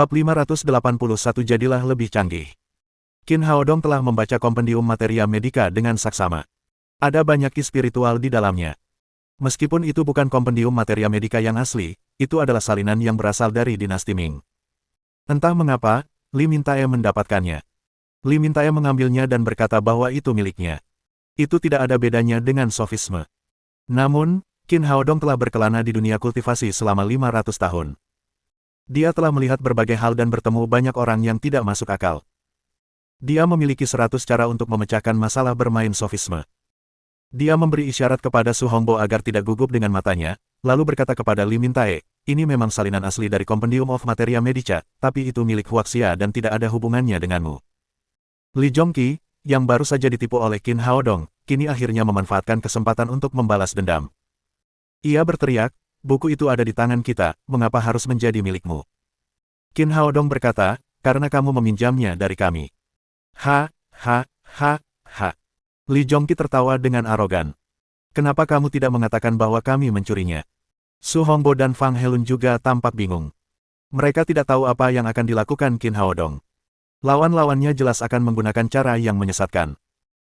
Bab 581 Jadilah lebih canggih. Qin Haodong telah membaca Kompendium Materia Medica dengan saksama. Ada banyak ki spiritual di dalamnya. Meskipun itu bukan Kompendium Materia Medica yang asli, itu adalah salinan yang berasal dari dinasti Ming. Entah mengapa, Li Mintae mendapatkannya. Li Mintae mengambilnya dan berkata bahwa itu miliknya. Itu tidak ada bedanya dengan sofisme. Namun, Qin Haodong telah berkelana di dunia kultivasi selama 500 tahun. Dia telah melihat berbagai hal dan bertemu banyak orang yang tidak masuk akal. Dia memiliki 100 cara untuk memecahkan masalah bermain sofisme. Dia memberi isyarat kepada Su Hongbo agar tidak gugup dengan matanya, lalu berkata kepada Li Mintae, ini memang salinan asli dari Compendium of Materia Medica, tapi itu milik Huaxia dan tidak ada hubungannya denganmu. Li Zhongqi, yang baru saja ditipu oleh Qin Haodong, kini akhirnya memanfaatkan kesempatan untuk membalas dendam. Ia berteriak, buku itu ada di tangan kita, mengapa harus menjadi milikmu? Qin Haodong berkata, karena kamu meminjamnya dari kami. Ha, ha, ha, ha. Li Zhongqi tertawa dengan arogan. Kenapa kamu tidak mengatakan bahwa kami mencurinya? Su Hongbo dan Fang Helun juga tampak bingung. Mereka tidak tahu apa yang akan dilakukan Qin Haodong. Lawan-lawannya jelas akan menggunakan cara yang menyesatkan.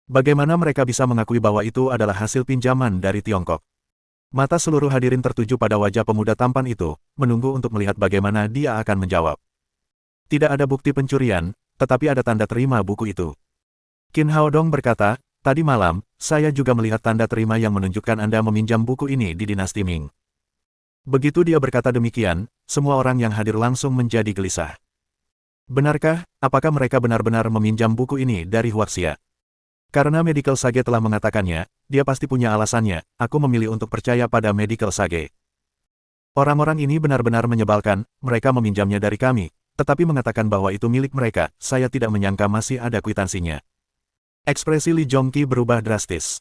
Bagaimana mereka bisa mengakui bahwa itu adalah hasil pinjaman dari Tiongkok? Mata seluruh hadirin tertuju pada wajah pemuda tampan itu, menunggu untuk melihat bagaimana dia akan menjawab. Tidak ada bukti pencurian, tetapi ada tanda terima buku itu. Qin Haodong berkata, tadi malam, saya juga melihat tanda terima yang menunjukkan Anda meminjam buku ini di dinasti Ming. Begitu dia berkata demikian, semua orang yang hadir langsung menjadi gelisah. Benarkah, apakah mereka benar-benar meminjam buku ini dari Huaxia? Karena Medical Sage telah mengatakannya, dia pasti punya alasannya, aku memilih untuk percaya pada Medical Sage. Orang-orang ini benar-benar menyebalkan, mereka meminjamnya dari kami, tetapi mengatakan bahwa itu milik mereka, saya tidak menyangka masih ada kwitansinya. Ekspresi Li Zhongqi berubah drastis.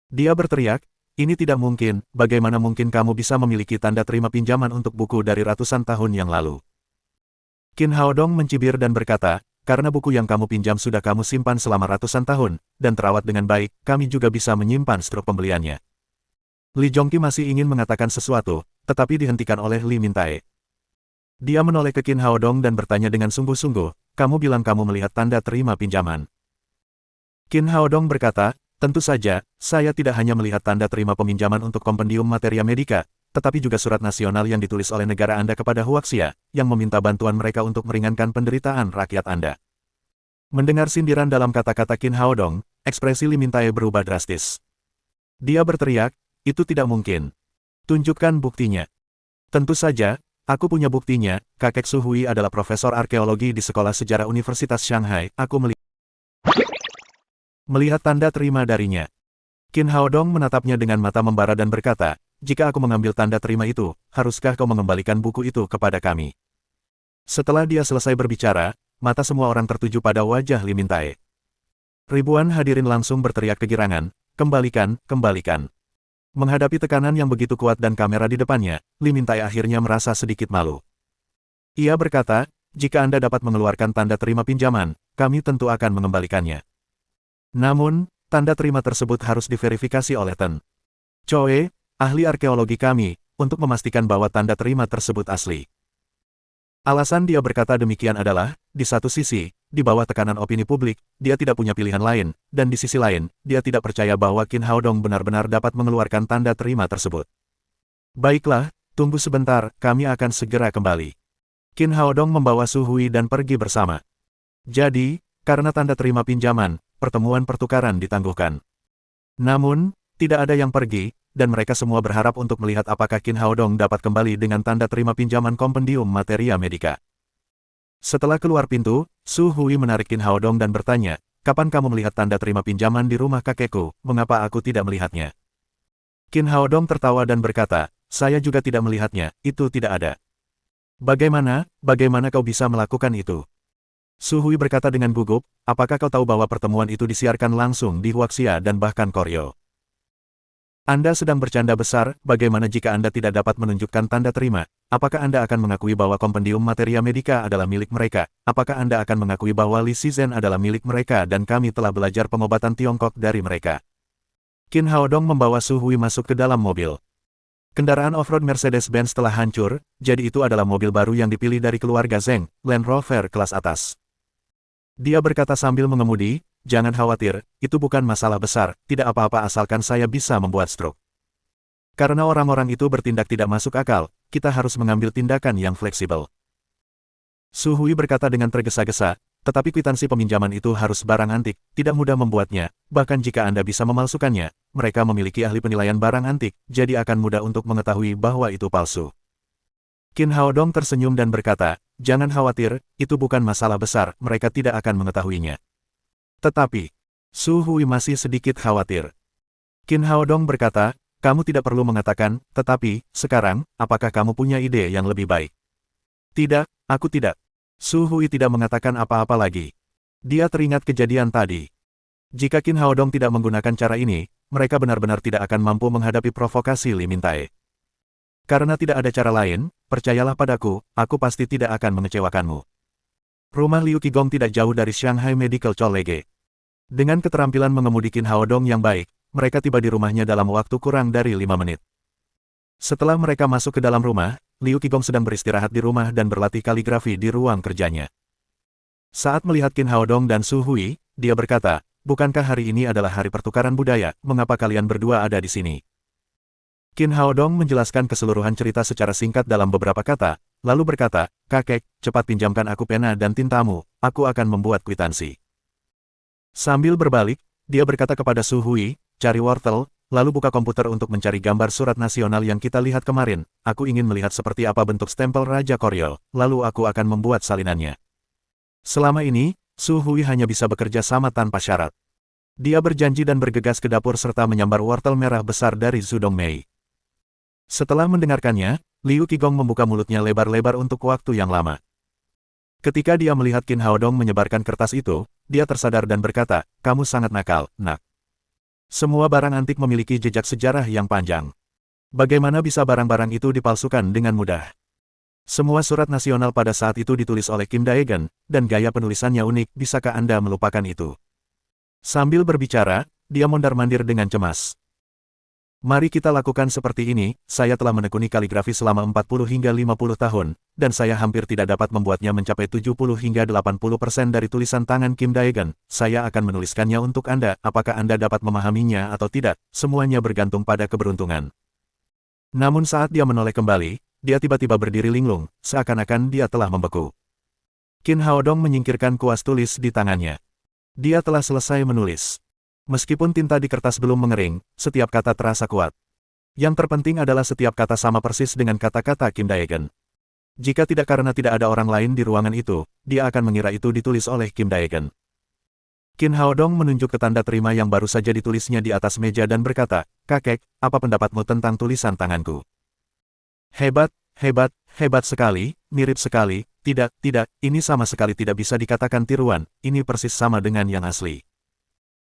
Dia berteriak, ini tidak mungkin, bagaimana mungkin kamu bisa memiliki tanda terima pinjaman untuk buku dari ratusan tahun yang lalu? Qin Haodong mencibir dan berkata, karena buku yang kamu pinjam sudah kamu simpan selama ratusan tahun, dan terawat dengan baik, kami juga bisa menyimpan struk pembeliannya. Li Zhongqi masih ingin mengatakan sesuatu, tetapi dihentikan oleh Li Mintae. Dia menoleh ke Qin Haodong dan bertanya dengan sungguh-sungguh, kamu bilang kamu melihat tanda terima pinjaman. Qin Haodong berkata, tentu saja, saya tidak hanya melihat tanda terima peminjaman untuk Kompendium Materia Medica, tetapi juga surat nasional yang ditulis oleh negara Anda kepada Huaxia, yang meminta bantuan mereka untuk meringankan penderitaan rakyat Anda. Mendengar sindiran dalam kata-kata Qin Haodong, ekspresi Li Mintae berubah drastis. Dia berteriak, itu tidak mungkin. Tunjukkan buktinya. Tentu saja, aku punya buktinya, kakek Su Hui adalah profesor arkeologi di Sekolah Sejarah Universitas Shanghai, aku melihat tanda terima darinya. Qin Haodong menatapnya dengan mata membara dan berkata, jika aku mengambil tanda terima itu, haruskah kau mengembalikan buku itu kepada kami? Setelah dia selesai berbicara, mata semua orang tertuju pada wajah Li Mintae. Ribuan hadirin langsung berteriak kegirangan, kembalikan, kembalikan. Menghadapi tekanan yang begitu kuat dan kamera di depannya, Li Mintae akhirnya merasa sedikit malu. Ia berkata, jika Anda dapat mengeluarkan tanda terima pinjaman, kami tentu akan mengembalikannya. Namun, tanda terima tersebut harus diverifikasi oleh Ten Choi, ahli arkeologi kami, untuk memastikan bahwa tanda terima tersebut asli. Alasan dia berkata demikian adalah, di satu sisi, di bawah tekanan opini publik, dia tidak punya pilihan lain, dan di sisi lain, dia tidak percaya bahwa Qin Haodong benar-benar dapat mengeluarkan tanda terima tersebut. Baiklah, tunggu sebentar, kami akan segera kembali. Qin Haodong membawa Su Hui dan pergi bersama. Jadi, karena tanda terima pinjaman, pertemuan pertukaran ditangguhkan. Namun, tidak ada yang pergi, dan mereka semua berharap untuk melihat apakah Qin Haodong dapat kembali dengan tanda terima pinjaman Kompendium Materia Medica. Setelah keluar pintu, Su Hui menarik Qin Haodong dan bertanya, kapan kamu melihat tanda terima pinjaman di rumah kakekku, mengapa aku tidak melihatnya? Qin Haodong tertawa dan berkata, saya juga tidak melihatnya, itu tidak ada. Bagaimana kau bisa melakukan itu? Su Hui berkata dengan gugup, apakah kau tahu bahwa pertemuan itu disiarkan langsung di Huaxia dan bahkan Koryo? Anda sedang bercanda besar, bagaimana jika Anda tidak dapat menunjukkan tanda terima? Apakah Anda akan mengakui bahwa Kompendium Materia Medica adalah milik mereka? Apakah Anda akan mengakui bahwa Li Shizhen adalah milik mereka dan kami telah belajar pengobatan Tiongkok dari mereka? Qin Haodong membawa Su Hui masuk ke dalam mobil. Kendaraan off-road Mercedes-Benz telah hancur, jadi itu adalah mobil baru yang dipilih dari keluarga Zheng, Land Rover kelas atas. Dia berkata sambil mengemudi, jangan khawatir, itu bukan masalah besar, tidak apa-apa asalkan saya bisa membuat stroke. Karena orang-orang itu bertindak tidak masuk akal, kita harus mengambil tindakan yang fleksibel. Su Hui berkata dengan tergesa-gesa, tetapi kwitansi peminjaman itu harus barang antik, tidak mudah membuatnya, bahkan jika Anda bisa memalsukannya, mereka memiliki ahli penilaian barang antik, jadi akan mudah untuk mengetahui bahwa itu palsu. Qin Haodong tersenyum dan berkata, jangan khawatir, itu bukan masalah besar, mereka tidak akan mengetahuinya. Tetapi, Su Hui masih sedikit khawatir. Qin Haodong berkata, kamu tidak perlu mengatakan, tetapi, sekarang, apakah kamu punya ide yang lebih baik? Tidak, aku tidak. Su Hui tidak mengatakan apa-apa lagi. Dia teringat kejadian tadi. Jika Qin Haodong tidak menggunakan cara ini, mereka benar-benar tidak akan mampu menghadapi provokasi Li Mintae. Karena tidak ada cara lain, percayalah padaku, aku pasti tidak akan mengecewakanmu. Rumah Liu Qigong tidak jauh dari Shanghai Medical College. Dengan keterampilan mengemudi Qin Haodong yang baik, mereka tiba di rumahnya dalam waktu kurang dari 5 menit. Setelah mereka masuk ke dalam rumah, Liu Qigong sedang beristirahat di rumah dan berlatih kaligrafi di ruang kerjanya. Saat melihat Qin Haodong dan Su Hui, dia berkata, bukankah hari ini adalah hari pertukaran budaya, mengapa kalian berdua ada di sini? Qin Haodong menjelaskan keseluruhan cerita secara singkat dalam beberapa kata, lalu berkata, kakek, cepat pinjamkan aku pena dan tintamu, aku akan membuat kwitansi. Sambil berbalik, dia berkata kepada Su Hui, cari wortel, lalu buka komputer untuk mencari gambar surat nasional yang kita lihat kemarin, aku ingin melihat seperti apa bentuk stempel Raja Koryo, lalu aku akan membuat salinannya. Selama ini, Su Hui hanya bisa bekerja sama tanpa syarat. Dia berjanji dan bergegas ke dapur serta menyambar wortel merah besar dari Zhu Dongmei. Setelah mendengarkannya, Liu Qigong membuka mulutnya lebar-lebar untuk waktu yang lama. Ketika dia melihat Qin Haodong menyebarkan kertas itu, dia tersadar dan berkata, kamu sangat nakal, nak. Semua barang antik memiliki jejak sejarah yang panjang. Bagaimana bisa barang-barang itu dipalsukan dengan mudah? Semua surat nasional pada saat itu ditulis oleh Kim Daegan, dan gaya penulisannya unik, bisakah Anda melupakan itu? Sambil berbicara, dia mondar-mandir dengan cemas. Mari kita lakukan seperti ini, saya telah menekuni kaligrafi selama 40 hingga 50 tahun, dan saya hampir tidak dapat membuatnya mencapai 70 hingga 80% dari tulisan tangan Kim Daegan. Saya akan menuliskannya untuk Anda, apakah Anda dapat memahaminya atau tidak, semuanya bergantung pada keberuntungan. Namun saat dia menoleh kembali, dia tiba-tiba berdiri linglung, seakan-akan dia telah membeku. Qin Haodong menyingkirkan kuas tulis di tangannya. Dia telah selesai menulis. Meskipun tinta di kertas belum mengering, setiap kata terasa kuat. Yang terpenting adalah setiap kata sama persis dengan kata-kata Kim Daegan. Jika tidak karena tidak ada orang lain di ruangan itu, dia akan mengira itu ditulis oleh Kim Daegan. Qin Haodong menunjuk ke tanda terima yang baru saja ditulisnya di atas meja dan berkata, kakek, apa pendapatmu tentang tulisan tanganku? Hebat, hebat, hebat sekali, mirip sekali, tidak, ini sama sekali tidak bisa dikatakan tiruan, ini persis sama dengan yang asli.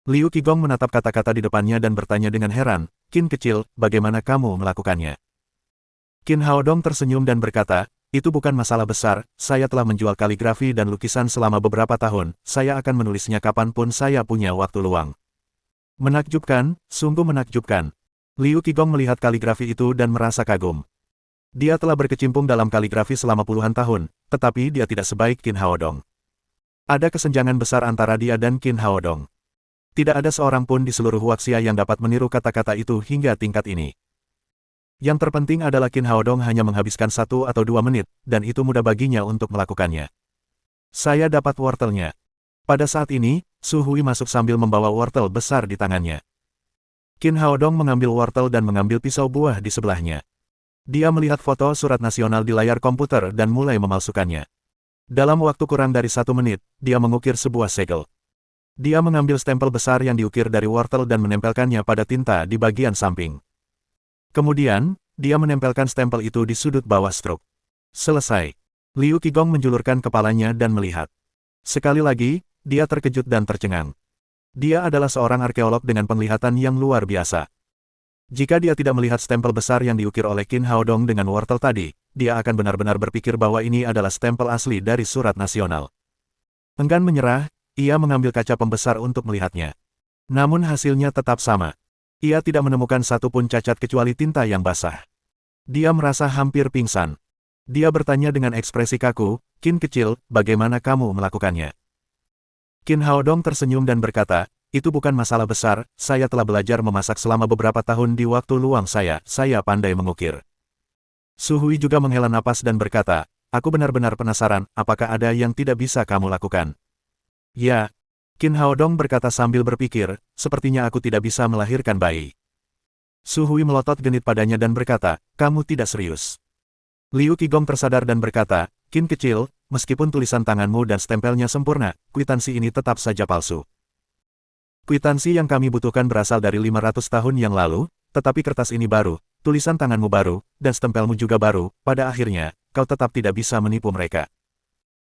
Liu Qigong menatap kata-kata di depannya dan bertanya dengan heran, Qin kecil, bagaimana kamu melakukannya? Qin Haodong tersenyum dan berkata, itu bukan masalah besar, saya telah menjual kaligrafi dan lukisan selama beberapa tahun, saya akan menulisnya kapanpun saya punya waktu luang. Menakjubkan, sungguh menakjubkan. Liu Qigong melihat kaligrafi itu dan merasa kagum. Dia telah berkecimpung dalam kaligrafi selama puluhan tahun, tetapi dia tidak sebaik Qin Haodong. Ada kesenjangan besar antara dia dan Qin Haodong. Tidak ada seorang pun di seluruh Huaxia yang dapat meniru kata-kata itu hingga tingkat ini. Yang terpenting adalah Qin Haodong hanya menghabiskan 1 atau 2 menit, dan itu mudah baginya untuk melakukannya. Saya dapat wortelnya. Pada saat ini, Su Hui masuk sambil membawa wortel besar di tangannya. Qin Haodong mengambil wortel dan mengambil pisau buah di sebelahnya. Dia melihat foto surat nasional di layar komputer dan mulai memalsukannya. Dalam waktu kurang dari 1 menit, dia mengukir sebuah segel. Dia mengambil stempel besar yang diukir dari wortel dan menempelkannya pada tinta di bagian samping. Kemudian, dia menempelkan stempel itu di sudut bawah struk. Selesai. Liu Qigong menjulurkan kepalanya dan melihat. Sekali lagi, dia terkejut dan tercengang. Dia adalah seorang arkeolog dengan penglihatan yang luar biasa. Jika dia tidak melihat stempel besar yang diukir oleh Qin Haodong dengan wortel tadi, dia akan benar-benar berpikir bahwa ini adalah stempel asli dari surat nasional. Enggan menyerah, ia mengambil kaca pembesar untuk melihatnya. Namun hasilnya tetap sama. Ia tidak menemukan satu pun cacat kecuali tinta yang basah. Dia merasa hampir pingsan. Dia bertanya dengan ekspresi kaku, Qin kecil, bagaimana kamu melakukannya? Qin Haodong tersenyum dan berkata, itu bukan masalah besar, saya telah belajar memasak selama beberapa tahun di waktu luang saya pandai mengukir. Su Hui juga menghela napas dan berkata, aku benar-benar penasaran, apakah ada yang tidak bisa kamu lakukan? Ya, Qin Haodong berkata sambil berpikir, sepertinya aku tidak bisa melahirkan bayi. Su Hui melotot genit padanya dan berkata, kamu tidak serius. Liu Qigong tersadar dan berkata, Qin kecil, meskipun tulisan tanganmu dan stempelnya sempurna, kwitansi ini tetap saja palsu. Kwitansi yang kami butuhkan berasal dari 500 tahun yang lalu, tetapi kertas ini baru, tulisan tanganmu baru, dan stempelmu juga baru, pada akhirnya, kau tetap tidak bisa menipu mereka.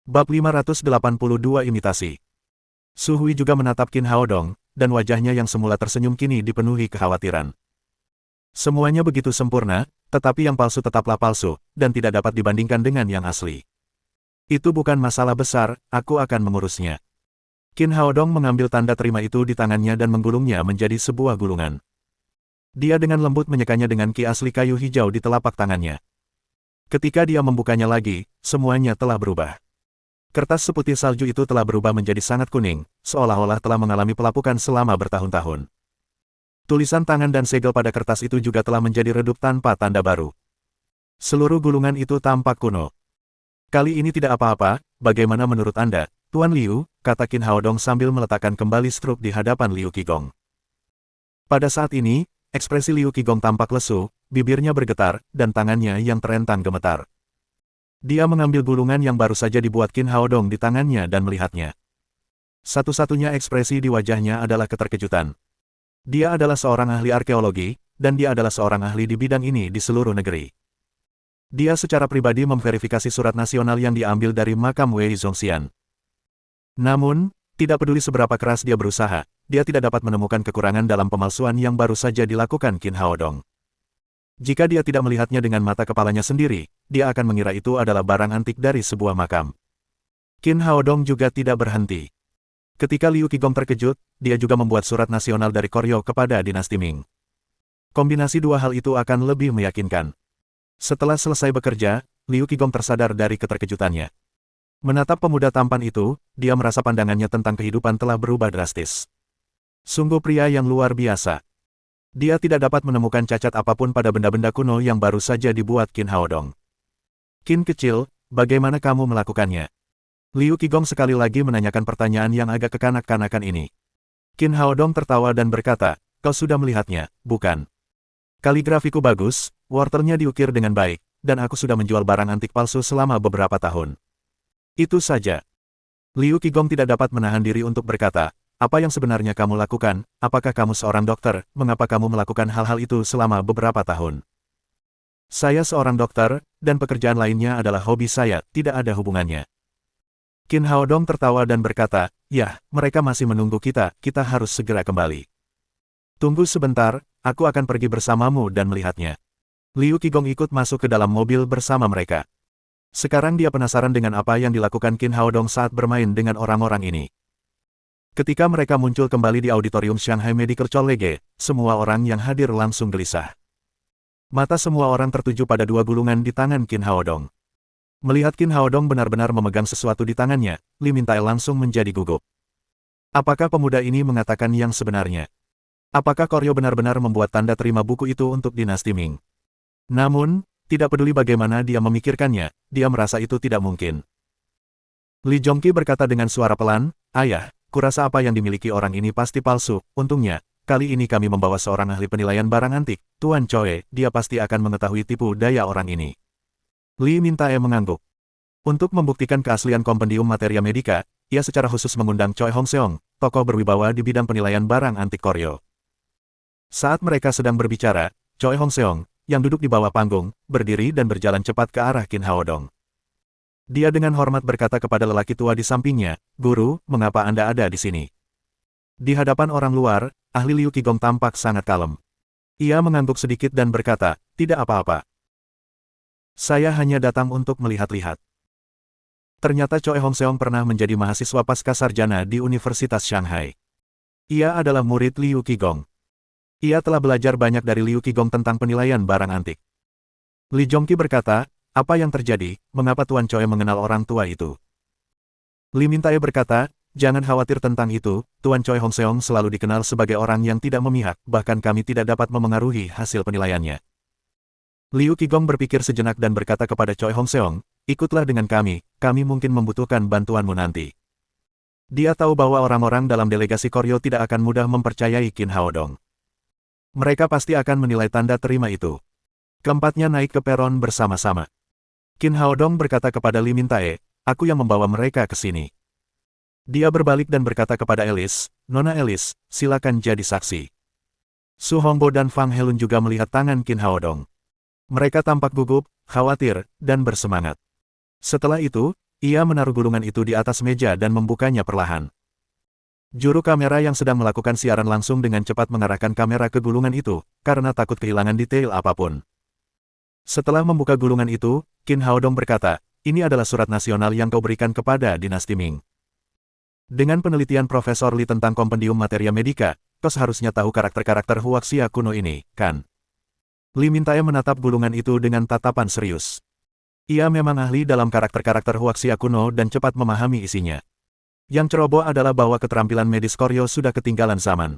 Bab 582 Imitasi. Su Hui juga menatap Qin Haodong, dan wajahnya yang semula tersenyum kini dipenuhi kekhawatiran. Semuanya begitu sempurna, tetapi yang palsu tetaplah palsu, dan tidak dapat dibandingkan dengan yang asli. Itu bukan masalah besar, aku akan mengurusnya. Qin Haodong mengambil tanda terima itu di tangannya dan menggulungnya menjadi sebuah gulungan. Dia dengan lembut menyekanya dengan ki asli kayu hijau di telapak tangannya. Ketika dia membukanya lagi, semuanya telah berubah. Kertas seputih salju itu telah berubah menjadi sangat kuning, seolah-olah telah mengalami pelapukan selama bertahun-tahun. Tulisan tangan dan segel pada kertas itu juga telah menjadi redup tanpa tanda baru. Seluruh gulungan itu tampak kuno. Kali ini tidak apa-apa, bagaimana menurut Anda, Tuan Liu, kata Qin Haodong sambil meletakkan kembali struk di hadapan Liu Qigong. Pada saat ini, ekspresi Liu Qigong tampak lesu, bibirnya bergetar, dan tangannya yang terentang gemetar. Dia mengambil gulungan yang baru saja dibuat Qin Haodong di tangannya dan melihatnya. Satu-satunya ekspresi di wajahnya adalah keterkejutan. Dia adalah seorang ahli arkeologi, dan dia adalah seorang ahli di bidang ini di seluruh negeri. Dia secara pribadi memverifikasi surat nasional yang diambil dari makam Wei Zongxian. Namun, tidak peduli seberapa keras dia berusaha, dia tidak dapat menemukan kekurangan dalam pemalsuan yang baru saja dilakukan Qin Haodong. Jika dia tidak melihatnya dengan mata kepalanya sendiri, dia akan mengira itu adalah barang antik dari sebuah makam. Qin Haodong juga tidak berhenti. Ketika Liu Qigong terkejut, dia juga membuat surat nasional dari Koryo kepada dinasti Ming. Kombinasi dua hal itu akan lebih meyakinkan. Setelah selesai bekerja, Liu Qigong tersadar dari keterkejutannya. Menatap pemuda tampan itu, dia merasa pandangannya tentang kehidupan telah berubah drastis. Sungguh pria yang luar biasa. Dia tidak dapat menemukan cacat apapun pada benda-benda kuno yang baru saja dibuat Qin Haodong. Qin kecil, bagaimana kamu melakukannya? Liu Qigong sekali lagi menanyakan pertanyaan yang agak kekanak-kanakan ini. Qin Haodong tertawa dan berkata, kau sudah melihatnya, bukan? Kaligrafiku bagus, wortelnya diukir dengan baik, dan aku sudah menjual barang antik palsu selama beberapa tahun. Itu saja. Liu Qigong tidak dapat menahan diri untuk berkata, apa yang sebenarnya kamu lakukan, apakah kamu seorang dokter, mengapa kamu melakukan hal-hal itu selama beberapa tahun? Saya seorang dokter, dan pekerjaan lainnya adalah hobi saya, tidak ada hubungannya. Qin Haodong tertawa dan berkata, ya, mereka masih menunggu kita harus segera kembali. Tunggu sebentar, aku akan pergi bersamamu dan melihatnya. Liu Qigong ikut masuk ke dalam mobil bersama mereka. Sekarang dia penasaran dengan apa yang dilakukan Qin Haodong saat bermain dengan orang-orang ini. Ketika mereka muncul kembali di auditorium Shanghai Medical College, semua orang yang hadir langsung gelisah. Mata semua orang tertuju pada dua gulungan di tangan Qin Haodong. Melihat Qin Haodong benar-benar memegang sesuatu di tangannya, Li Mintae langsung menjadi gugup. Apakah pemuda ini mengatakan yang sebenarnya? Apakah Koryo benar-benar membuat tanda terima buku itu untuk dinasti Ming? Namun, tidak peduli bagaimana dia memikirkannya, dia merasa itu tidak mungkin. Li Jongqi berkata dengan suara pelan, ayah, kurasa apa yang dimiliki orang ini pasti palsu, untungnya, kali ini kami membawa seorang ahli penilaian barang antik, Tuan Choi, dia pasti akan mengetahui tipu daya orang ini. Li Mintae mengangguk. Untuk membuktikan keaslian kompendium materia medika, ia secara khusus mengundang Choi Hongseong, tokoh berwibawa di bidang penilaian barang antik Koryo. Saat mereka sedang berbicara, Choi Hongseong, yang duduk di bawah panggung, berdiri dan berjalan cepat ke arah Qin Haodong. Dia dengan hormat berkata kepada lelaki tua di sampingnya, Guru, mengapa Anda ada di sini? Di hadapan orang luar, ahli Liu Qigong tampak sangat kalem. Ia mengangguk sedikit dan berkata, tidak apa-apa. Saya hanya datang untuk melihat-lihat. Ternyata Choi Hongseong pernah menjadi mahasiswa pasca sarjana di Universitas Shanghai. Ia adalah murid Liu Qigong. Ia telah belajar banyak dari Liu Qigong tentang penilaian barang antik. Li Zhongqi berkata, apa yang terjadi, mengapa Tuan Choi mengenal orang tua itu? Li Mintae berkata, jangan khawatir tentang itu, Tuan Choi Hongseong selalu dikenal sebagai orang yang tidak memihak, bahkan kami tidak dapat memengaruhi hasil penilaiannya. Liu Qigong berpikir sejenak dan berkata kepada Choi Hongseong, ikutlah dengan kami mungkin membutuhkan bantuanmu nanti. Dia tahu bahwa orang-orang dalam delegasi Koryo tidak akan mudah mempercayai Qin Haodong. Mereka pasti akan menilai tanda terima itu. Keempatnya naik ke peron bersama-sama. Qin Haodong berkata kepada Li Mintae, aku yang membawa mereka ke sini. Dia berbalik dan berkata kepada Alice, Nona Alice, silakan jadi saksi. Su Hongbo dan Fang Helun juga melihat tangan Qin Haodong. Mereka tampak gugup, khawatir, dan bersemangat. Setelah itu, ia menaruh gulungan itu di atas meja dan membukanya perlahan. Juru kamera yang sedang melakukan siaran langsung dengan cepat mengarahkan kamera ke gulungan itu, karena takut kehilangan detail apapun. Setelah membuka gulungan itu, Qin Haodong berkata, ini adalah surat nasional yang kau berikan kepada dinasti Ming. Dengan penelitian Profesor Li tentang kompendium materia medika, kau seharusnya tahu karakter-karakter Huaxia kuno ini, kan? Li Mintae menatap gulungan itu dengan tatapan serius. Ia memang ahli dalam karakter-karakter Huaxia kuno dan cepat memahami isinya. Yang ceroboh adalah bahwa keterampilan medis Koryo sudah ketinggalan zaman.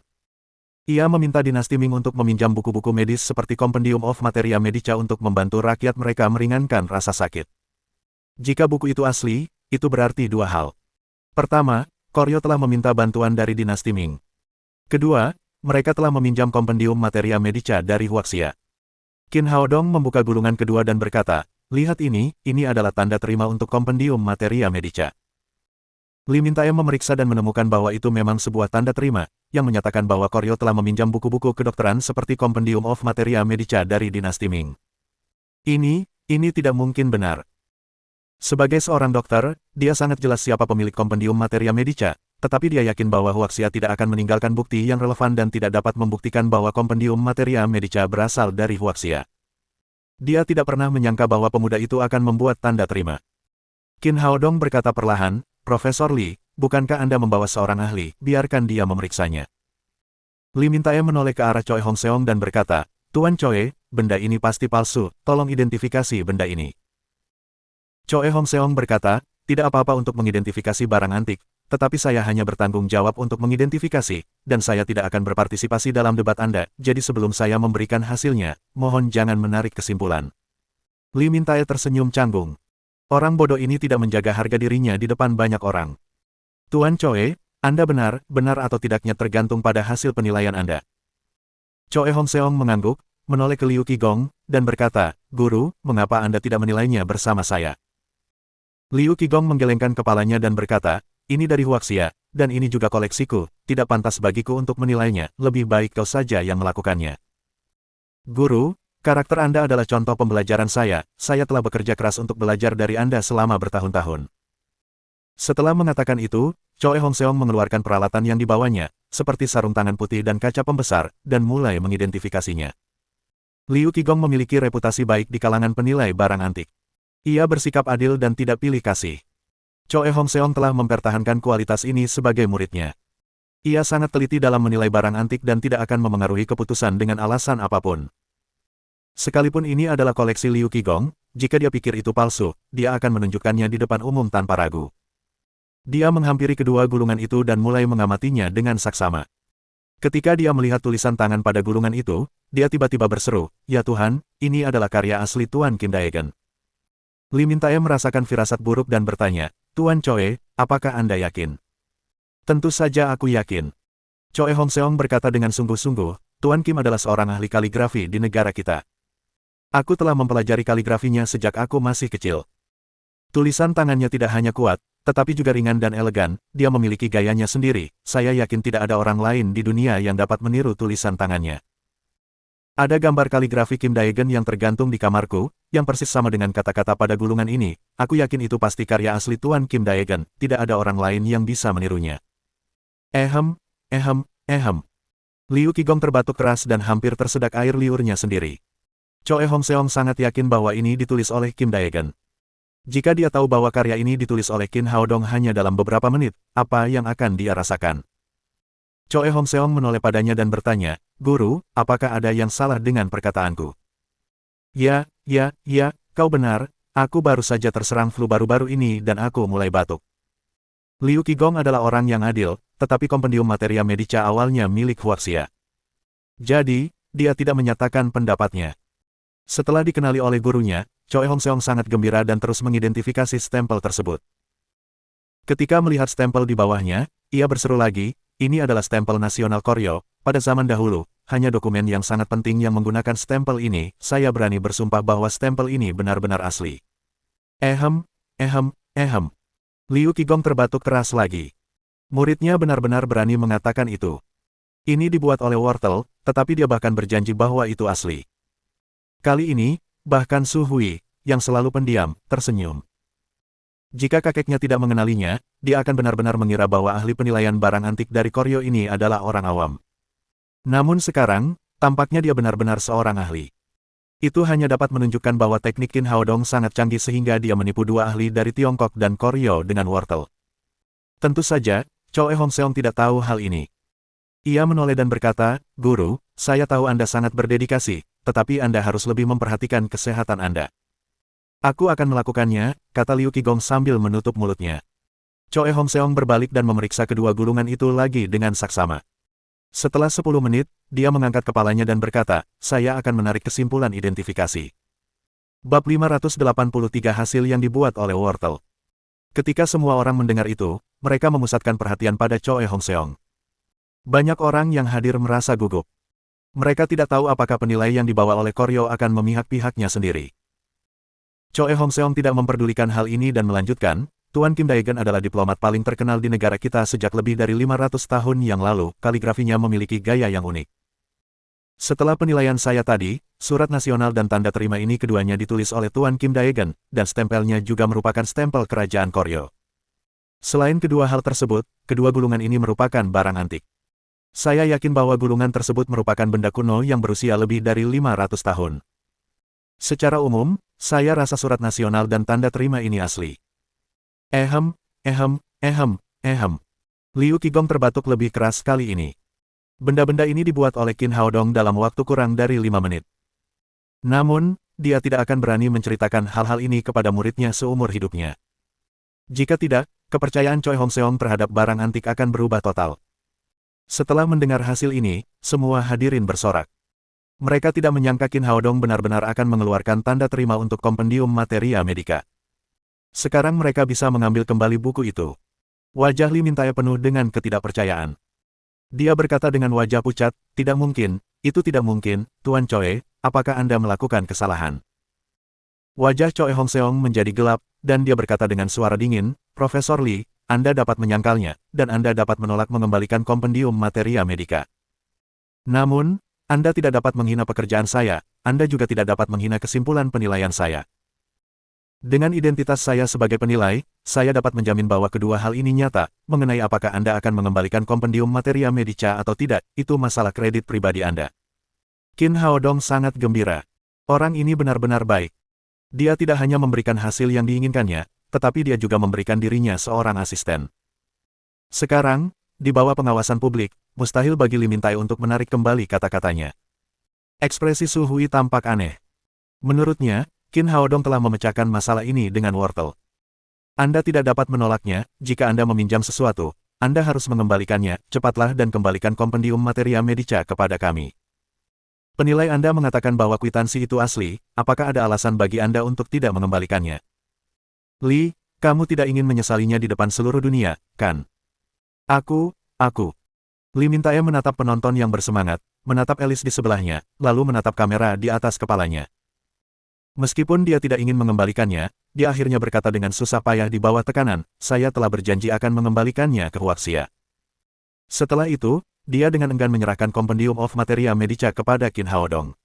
Ia meminta dinasti Ming untuk meminjam buku-buku medis seperti Compendium of Materia Medica untuk membantu rakyat mereka meringankan rasa sakit. Jika buku itu asli, itu berarti dua hal. Pertama, Koryo telah meminta bantuan dari dinasti Ming. Kedua, mereka telah meminjam Compendium Materia Medica dari Huaxia. Qin Haodong membuka gulungan kedua dan berkata, lihat ini adalah tanda terima untuk Compendium Materia Medica. Li Mintae memeriksa dan menemukan bahwa itu memang sebuah tanda terima, yang menyatakan bahwa Koryo telah meminjam buku-buku kedokteran seperti Compendium of Materia Medica dari dinasti Ming. Ini tidak mungkin benar. Sebagai seorang dokter, dia sangat jelas siapa pemilik Compendium Materia Medica, tetapi dia yakin bahwa Huaxia tidak akan meninggalkan bukti yang relevan dan tidak dapat membuktikan bahwa Compendium Materia Medica berasal dari Huaxia. Dia tidak pernah menyangka bahwa pemuda itu akan membuat tanda terima. Qin Haodong berkata perlahan, Profesor Li, bukankah Anda membawa seorang ahli, biarkan dia memeriksanya. Li Mintae menoleh ke arah Choi Hongseong dan berkata, Tuan Choi, benda ini pasti palsu, tolong identifikasi benda ini. Choi Hongseong berkata, tidak apa-apa untuk mengidentifikasi barang antik, tetapi saya hanya bertanggung jawab untuk mengidentifikasi, dan saya tidak akan berpartisipasi dalam debat Anda, jadi sebelum saya memberikan hasilnya, mohon jangan menarik kesimpulan. Li Mintae tersenyum canggung. Orang bodoh ini tidak menjaga harga dirinya di depan banyak orang. Tuan Choi, Anda benar atau tidaknya tergantung pada hasil penilaian Anda. Choi Hongseong mengangguk, menoleh ke Liu Qigong, dan berkata, Guru, mengapa Anda tidak menilainya bersama saya? Liu Qigong menggelengkan kepalanya dan berkata, ini dari Huaxia, dan ini juga koleksiku, tidak pantas bagiku untuk menilainya, lebih baik kau saja yang melakukannya. Guru, karakter Anda adalah contoh pembelajaran saya telah bekerja keras untuk belajar dari Anda selama bertahun-tahun. Setelah mengatakan itu, Choi Hongseong mengeluarkan peralatan yang dibawanya, seperti sarung tangan putih dan kaca pembesar, dan mulai mengidentifikasinya. Liu Qigong memiliki reputasi baik di kalangan penilai barang antik. Ia bersikap adil dan tidak pilih kasih. Choi Hongseong telah mempertahankan kualitas ini sebagai muridnya. Ia sangat teliti dalam menilai barang antik dan tidak akan memengaruhi keputusan dengan alasan apapun. Sekalipun ini adalah koleksi Liu Qigong, jika dia pikir itu palsu, dia akan menunjukkannya di depan umum tanpa ragu. Dia menghampiri kedua gulungan itu dan mulai mengamatinya dengan saksama. Ketika dia melihat tulisan tangan pada gulungan itu, dia tiba-tiba berseru, ya Tuhan, ini adalah karya asli Tuan Kim Daegan. Li Mintae merasakan firasat buruk dan bertanya, Tuan Choi, apakah Anda yakin? Tentu saja aku yakin. Choi Hongseong berkata dengan sungguh-sungguh, Tuan Kim adalah seorang ahli kaligrafi di negara kita. Aku telah mempelajari kaligrafinya sejak aku masih kecil. Tulisan tangannya tidak hanya kuat, tetapi juga ringan dan elegan, dia memiliki gayanya sendiri, saya yakin tidak ada orang lain di dunia yang dapat meniru tulisan tangannya. Ada gambar kaligrafi Kim Daegan yang tergantung di kamarku, yang persis sama dengan kata-kata pada gulungan ini, aku yakin itu pasti karya asli Tuan Kim Daegan, tidak ada orang lain yang bisa menirunya. Ehem. Liu Qigong terbatuk keras dan hampir tersedak air liurnya sendiri. Choi Hongseong sangat yakin bahwa ini ditulis oleh Kim Daegan. Jika dia tahu bahwa karya ini ditulis oleh Qin Haodong hanya dalam beberapa menit, apa yang akan dia rasakan? Choi Hongseong menoleh padanya dan bertanya, Guru, apakah ada yang salah dengan perkataanku? Ya, Ya, kau benar, aku baru saja terserang flu baru-baru ini dan aku mulai batuk. Liu Qigong adalah orang yang adil, tetapi kompendium materia medica awalnya milik Huaxia. Jadi, dia tidak menyatakan pendapatnya. Setelah dikenali oleh gurunya, Choi Hongseong sangat gembira dan terus mengidentifikasi stempel tersebut. Ketika melihat stempel di bawahnya, ia berseru lagi, ini adalah stempel nasional Koryo. Pada zaman dahulu, hanya dokumen yang sangat penting yang menggunakan stempel ini, saya berani bersumpah bahwa stempel ini benar-benar asli. Ehem. Liu Qigong terbatuk keras lagi. Muridnya benar-benar berani mengatakan itu. Ini dibuat oleh Wortel, tetapi dia bahkan berjanji bahwa itu asli. Kali ini, bahkan Su Hui, yang selalu pendiam, tersenyum. Jika kakeknya tidak mengenalinya, dia akan benar-benar mengira bahwa ahli penilaian barang antik dari Koryo ini adalah orang awam. Namun sekarang, tampaknya dia benar-benar seorang ahli. Itu hanya dapat menunjukkan bahwa teknik Qin Haodong sangat canggih sehingga dia menipu dua ahli dari Tiongkok dan Koryo dengan wortel. Tentu saja, Choi Hongseong tidak tahu hal ini. Ia menoleh dan berkata, "Guru, saya tahu Anda sangat berdedikasi, tetapi Anda harus lebih memperhatikan kesehatan Anda." "Aku akan melakukannya," kata Liu Qigong sambil menutup mulutnya. Choi Hongseong berbalik dan memeriksa kedua gulungan itu lagi dengan saksama. Setelah 10 menit, dia mengangkat kepalanya dan berkata, "Saya akan menarik kesimpulan identifikasi." Bab 583 hasil yang dibuat oleh Wortel. Ketika semua orang mendengar itu, mereka memusatkan perhatian pada Choi Hongseong. Banyak orang yang hadir merasa gugup. Mereka tidak tahu apakah penilai yang dibawa oleh Koryo akan memihak pihaknya sendiri. Choi Hongseong tidak memperdulikan hal ini dan melanjutkan, Tuan Kim Daegan adalah diplomat paling terkenal di negara kita sejak lebih dari 500 tahun yang lalu, kaligrafinya memiliki gaya yang unik. Setelah penilaian saya tadi, surat nasional dan tanda terima ini keduanya ditulis oleh Tuan Kim Daegan, dan stempelnya juga merupakan stempel kerajaan Koryo. Selain kedua hal tersebut, kedua gulungan ini merupakan barang antik. Saya yakin bahwa gulungan tersebut merupakan benda kuno yang berusia lebih dari 500 tahun. Secara umum, saya rasa surat nasional dan tanda terima ini asli. Ehem. Liu Qigong terbatuk lebih keras kali ini. Benda-benda ini dibuat oleh Qin Haodong dalam waktu kurang dari 5 menit. Namun, dia tidak akan berani menceritakan hal-hal ini kepada muridnya seumur hidupnya. Jika tidak, kepercayaan Choi Hongseong terhadap barang antik akan berubah total. Setelah mendengar hasil ini, semua hadirin bersorak. Mereka tidak menyangka Qin Haodong benar-benar akan mengeluarkan tanda terima untuk kompendium materia medica. Sekarang mereka bisa mengambil kembali buku itu. Wajah Li Mintae penuh dengan ketidakpercayaan. Dia berkata dengan wajah pucat, "Tidak mungkin, itu tidak mungkin, Tuan Choi, apakah Anda melakukan kesalahan?" Wajah Choi Hongseong menjadi gelap, dan dia berkata dengan suara dingin, "Profesor Li, Anda dapat menyangkalnya, dan Anda dapat menolak mengembalikan kompendium materia medica. Namun, Anda tidak dapat menghina pekerjaan saya, Anda juga tidak dapat menghina kesimpulan penilaian saya. Dengan identitas saya sebagai penilai, saya dapat menjamin bahwa kedua hal ini nyata, mengenai apakah Anda akan mengembalikan kompendium materia medica atau tidak, itu masalah kredit pribadi Anda." Qin Haodong sangat gembira. Orang ini benar-benar baik. Dia tidak hanya memberikan hasil yang diinginkannya, tetapi dia juga memberikan dirinya seorang asisten. Sekarang, di bawah pengawasan publik, mustahil bagi Li Mintae untuk menarik kembali kata-katanya. Ekspresi Su Hui tampak aneh. Menurutnya, Qin Haodong telah memecahkan masalah ini dengan wortel. Anda tidak dapat menolaknya, jika Anda meminjam sesuatu, Anda harus mengembalikannya, cepatlah dan kembalikan kompendium materia medica kepada kami. Penilai Anda mengatakan bahwa kwitansi itu asli, apakah ada alasan bagi Anda untuk tidak mengembalikannya? Li, kamu tidak ingin menyesalinya di depan seluruh dunia, kan? Aku. Li Mintae menatap penonton yang bersemangat, menatap Alice di sebelahnya, lalu menatap kamera di atas kepalanya. Meskipun dia tidak ingin mengembalikannya, dia akhirnya berkata dengan susah payah di bawah tekanan, "Saya telah berjanji akan mengembalikannya ke Huaxia." Setelah itu, dia dengan enggan menyerahkan Compendium of Materia Medica kepada Qin Haodong.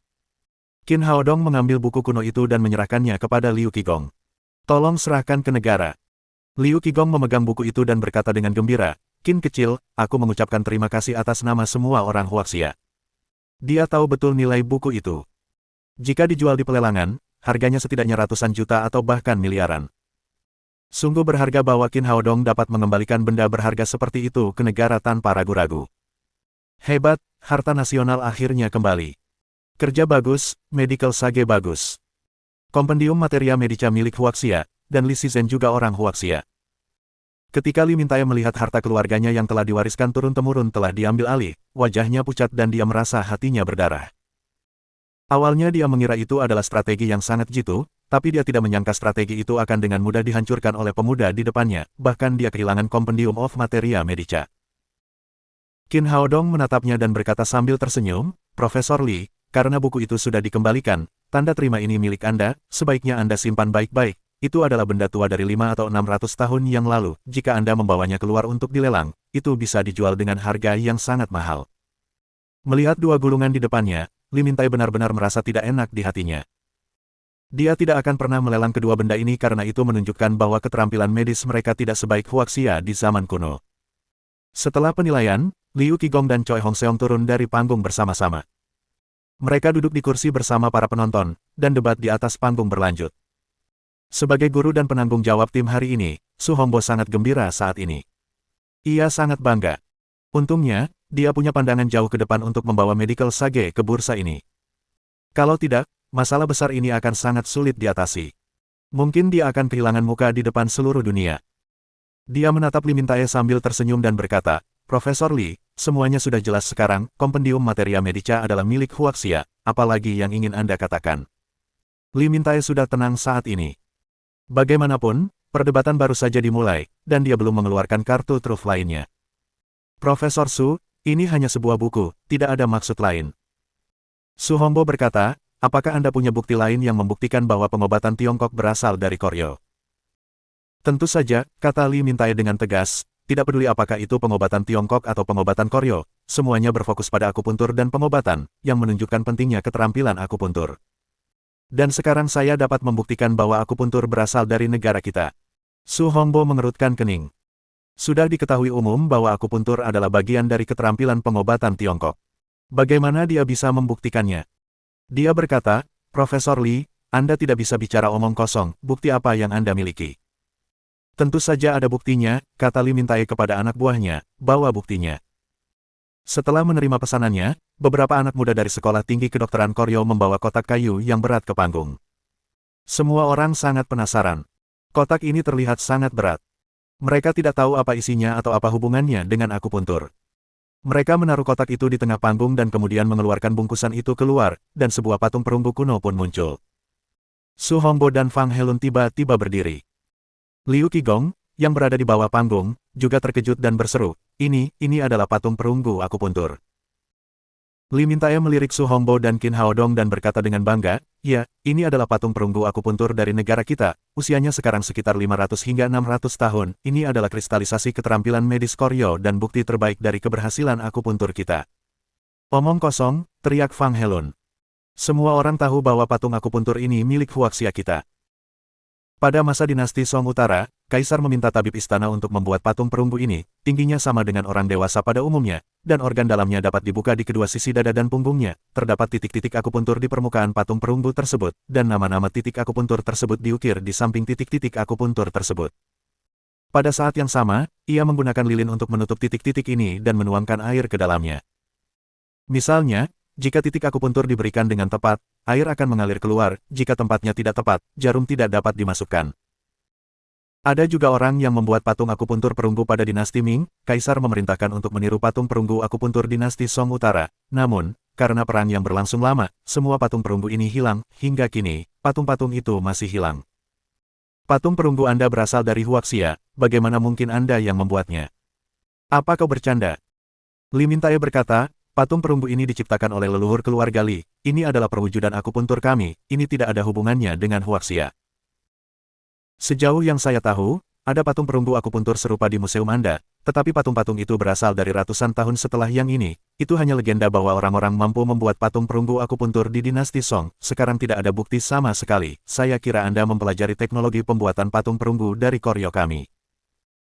Qin Haodong mengambil buku kuno itu dan menyerahkannya kepada Liu Qigong. "Tolong serahkan ke negara." Liu Qigong memegang buku itu dan berkata dengan gembira, "Qin kecil, aku mengucapkan terima kasih atas nama semua orang Huaxia." Dia tahu betul nilai buku itu. Jika dijual di pelelangan, harganya setidaknya ratusan juta atau bahkan miliaran. Sungguh berharga bahwa Qin Haodong dapat mengembalikan benda berharga seperti itu ke negara tanpa ragu-ragu. Hebat, harta nasional akhirnya kembali. Kerja bagus, medical sage bagus. Kompendium Materia Medica milik Huaxia, dan Li Shizhen juga orang Huaxia. Ketika Li Mintai melihat harta keluarganya yang telah diwariskan turun-temurun telah diambil alih, wajahnya pucat dan dia merasa hatinya berdarah. Awalnya dia mengira itu adalah strategi yang sangat jitu, tapi dia tidak menyangka strategi itu akan dengan mudah dihancurkan oleh pemuda di depannya, bahkan dia kehilangan Compendium of Materia Medica. Qin Haodong menatapnya dan berkata sambil tersenyum, Profesor Li, karena buku itu sudah dikembalikan, tanda terima ini milik Anda, sebaiknya Anda simpan baik-baik. Itu adalah benda tua dari 5 atau 600 tahun yang lalu, jika Anda membawanya keluar untuk dilelang, itu bisa dijual dengan harga yang sangat mahal. Melihat dua gulungan di depannya, Li Mintai benar-benar merasa tidak enak di hatinya. Dia tidak akan pernah melelang kedua benda ini karena itu menunjukkan bahwa keterampilan medis mereka tidak sebaik Huaxia di zaman kuno. Setelah penilaian, Liu Qigong dan Choi Hongseong turun dari panggung bersama-sama. Mereka duduk di kursi bersama para penonton, dan debat di atas panggung berlanjut. Sebagai guru dan penanggung jawab tim hari ini, Su Hongbo sangat gembira saat ini. Ia sangat bangga. Untungnya, dia punya pandangan jauh ke depan untuk membawa Medical Sage ke bursa ini. Kalau tidak, masalah besar ini akan sangat sulit diatasi. Mungkin dia akan kehilangan muka di depan seluruh dunia. Dia menatap Li Mintai sambil tersenyum dan berkata, Profesor Li, semuanya sudah jelas sekarang, Compendium Materia Medica adalah milik Huaxia, apalagi yang ingin Anda katakan. Li Mintai sudah tenang saat ini. Bagaimanapun, perdebatan baru saja dimulai, dan dia belum mengeluarkan kartu truf lainnya. Profesor Su, ini hanya sebuah buku, tidak ada maksud lain. Su Hongbo berkata, apakah Anda punya bukti lain yang membuktikan bahwa pengobatan Tiongkok berasal dari Koryo? Tentu saja, kata Li Mintai dengan tegas, tidak peduli apakah itu pengobatan Tiongkok atau pengobatan Koryo, semuanya berfokus pada akupuntur dan pengobatan, yang menunjukkan pentingnya keterampilan akupuntur. Dan sekarang saya dapat membuktikan bahwa akupuntur berasal dari negara kita. Su Hongbo mengerutkan kening. Sudah diketahui umum bahwa akupuntur adalah bagian dari keterampilan pengobatan Tiongkok. Bagaimana dia bisa membuktikannya? Dia berkata, Profesor Li, Anda tidak bisa bicara omong kosong, bukti apa yang Anda miliki? Tentu saja ada buktinya, kata Li Mintai kepada anak buahnya, bawa buktinya. Setelah menerima pesanannya, beberapa anak muda dari Sekolah Tinggi Kedokteran Koryo membawa kotak kayu yang berat ke panggung. Semua orang sangat penasaran. Kotak ini terlihat sangat berat. Mereka tidak tahu apa isinya atau apa hubungannya dengan akupuntur. Mereka menaruh kotak itu di tengah panggung dan kemudian mengeluarkan bungkusan itu keluar, dan sebuah patung perunggu kuno pun muncul. Su Hongbo dan Fang Helun tiba-tiba berdiri. Liu Qigong, yang berada di bawah panggung, juga terkejut dan berseru, ini adalah patung perunggu akupuntur. Li Mintai melirik Su Hongbo dan Qin Haodong dan berkata dengan bangga, ya, ini adalah patung perunggu akupuntur dari negara kita, usianya sekarang sekitar 500 hingga 600 tahun, ini adalah kristalisasi keterampilan medis Koryo dan bukti terbaik dari keberhasilan akupuntur kita. Omong kosong, teriak Fang Helun. Semua orang tahu bahwa patung akupuntur ini milik Huaxia kita. Pada masa dinasti Song Utara, Kaisar meminta tabib istana untuk membuat patung perunggu ini, tingginya sama dengan orang dewasa pada umumnya, dan organ dalamnya dapat dibuka di kedua sisi dada dan punggungnya, terdapat titik-titik akupuntur di permukaan patung perunggu tersebut, dan nama-nama titik akupuntur tersebut diukir di samping titik-titik akupuntur tersebut. Pada saat yang sama, ia menggunakan lilin untuk menutup titik-titik ini dan menuangkan air ke dalamnya. Misalnya, jika titik akupuntur diberikan dengan tepat, air akan mengalir keluar, jika tempatnya tidak tepat, jarum tidak dapat dimasukkan. Ada juga orang yang membuat patung akupuntur perunggu pada dinasti Ming, Kaisar memerintahkan untuk meniru patung perunggu akupuntur dinasti Song Utara. Namun, karena perang yang berlangsung lama, semua patung perunggu ini hilang, hingga kini, patung-patung itu masih hilang. Patung perunggu Anda berasal dari Huaxia, bagaimana mungkin Anda yang membuatnya? Apa kau bercanda? Li Mintai berkata, patung perunggu ini diciptakan oleh leluhur keluarga Li, ini adalah perwujudan akupuntur kami, ini tidak ada hubungannya dengan Huaxia. Sejauh yang saya tahu, ada patung perunggu akupuntur serupa di museum Anda, tetapi patung-patung itu berasal dari ratusan tahun setelah yang ini, itu hanya legenda bahwa orang-orang mampu membuat patung perunggu akupuntur di dinasti Song, sekarang tidak ada bukti sama sekali, saya kira Anda mempelajari teknologi pembuatan patung perunggu dari Koryo kami.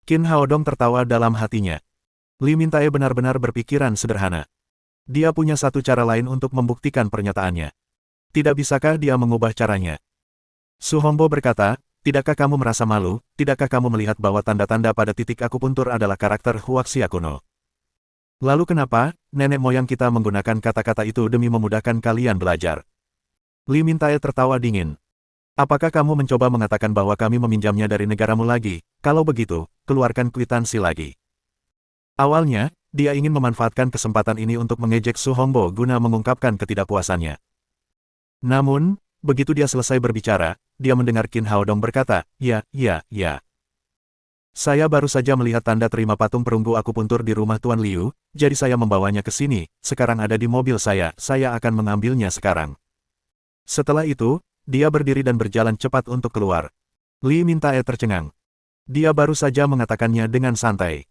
Qin Haodong tertawa dalam hatinya. Li Mintai benar-benar berpikiran sederhana. Dia punya satu cara lain untuk membuktikan pernyataannya. Tidak bisakah dia mengubah caranya? Su Hongbo berkata, tidakkah kamu merasa malu, tidakkah kamu melihat bahwa tanda-tanda pada titik akupuntur adalah karakter Huaxia kuno? Lalu kenapa, nenek moyang kita menggunakan kata-kata itu demi memudahkan kalian belajar? Li Mintai tertawa dingin. Apakah kamu mencoba mengatakan bahwa kami meminjamnya dari negaramu lagi? Kalau begitu, keluarkan kwitansi lagi. Awalnya, dia ingin memanfaatkan kesempatan ini untuk mengejek Su Hongbo guna mengungkapkan ketidakpuasannya. Namun, begitu dia selesai berbicara, dia mendengar Qin Haodong berkata, ya. Saya baru saja melihat tanda terima patung perunggu akupuntur di rumah Tuan Liu, jadi saya membawanya ke sini, sekarang ada di mobil saya akan mengambilnya sekarang. Setelah itu, dia berdiri dan berjalan cepat untuk keluar. Li Mintae tercengang. Dia baru saja mengatakannya dengan santai.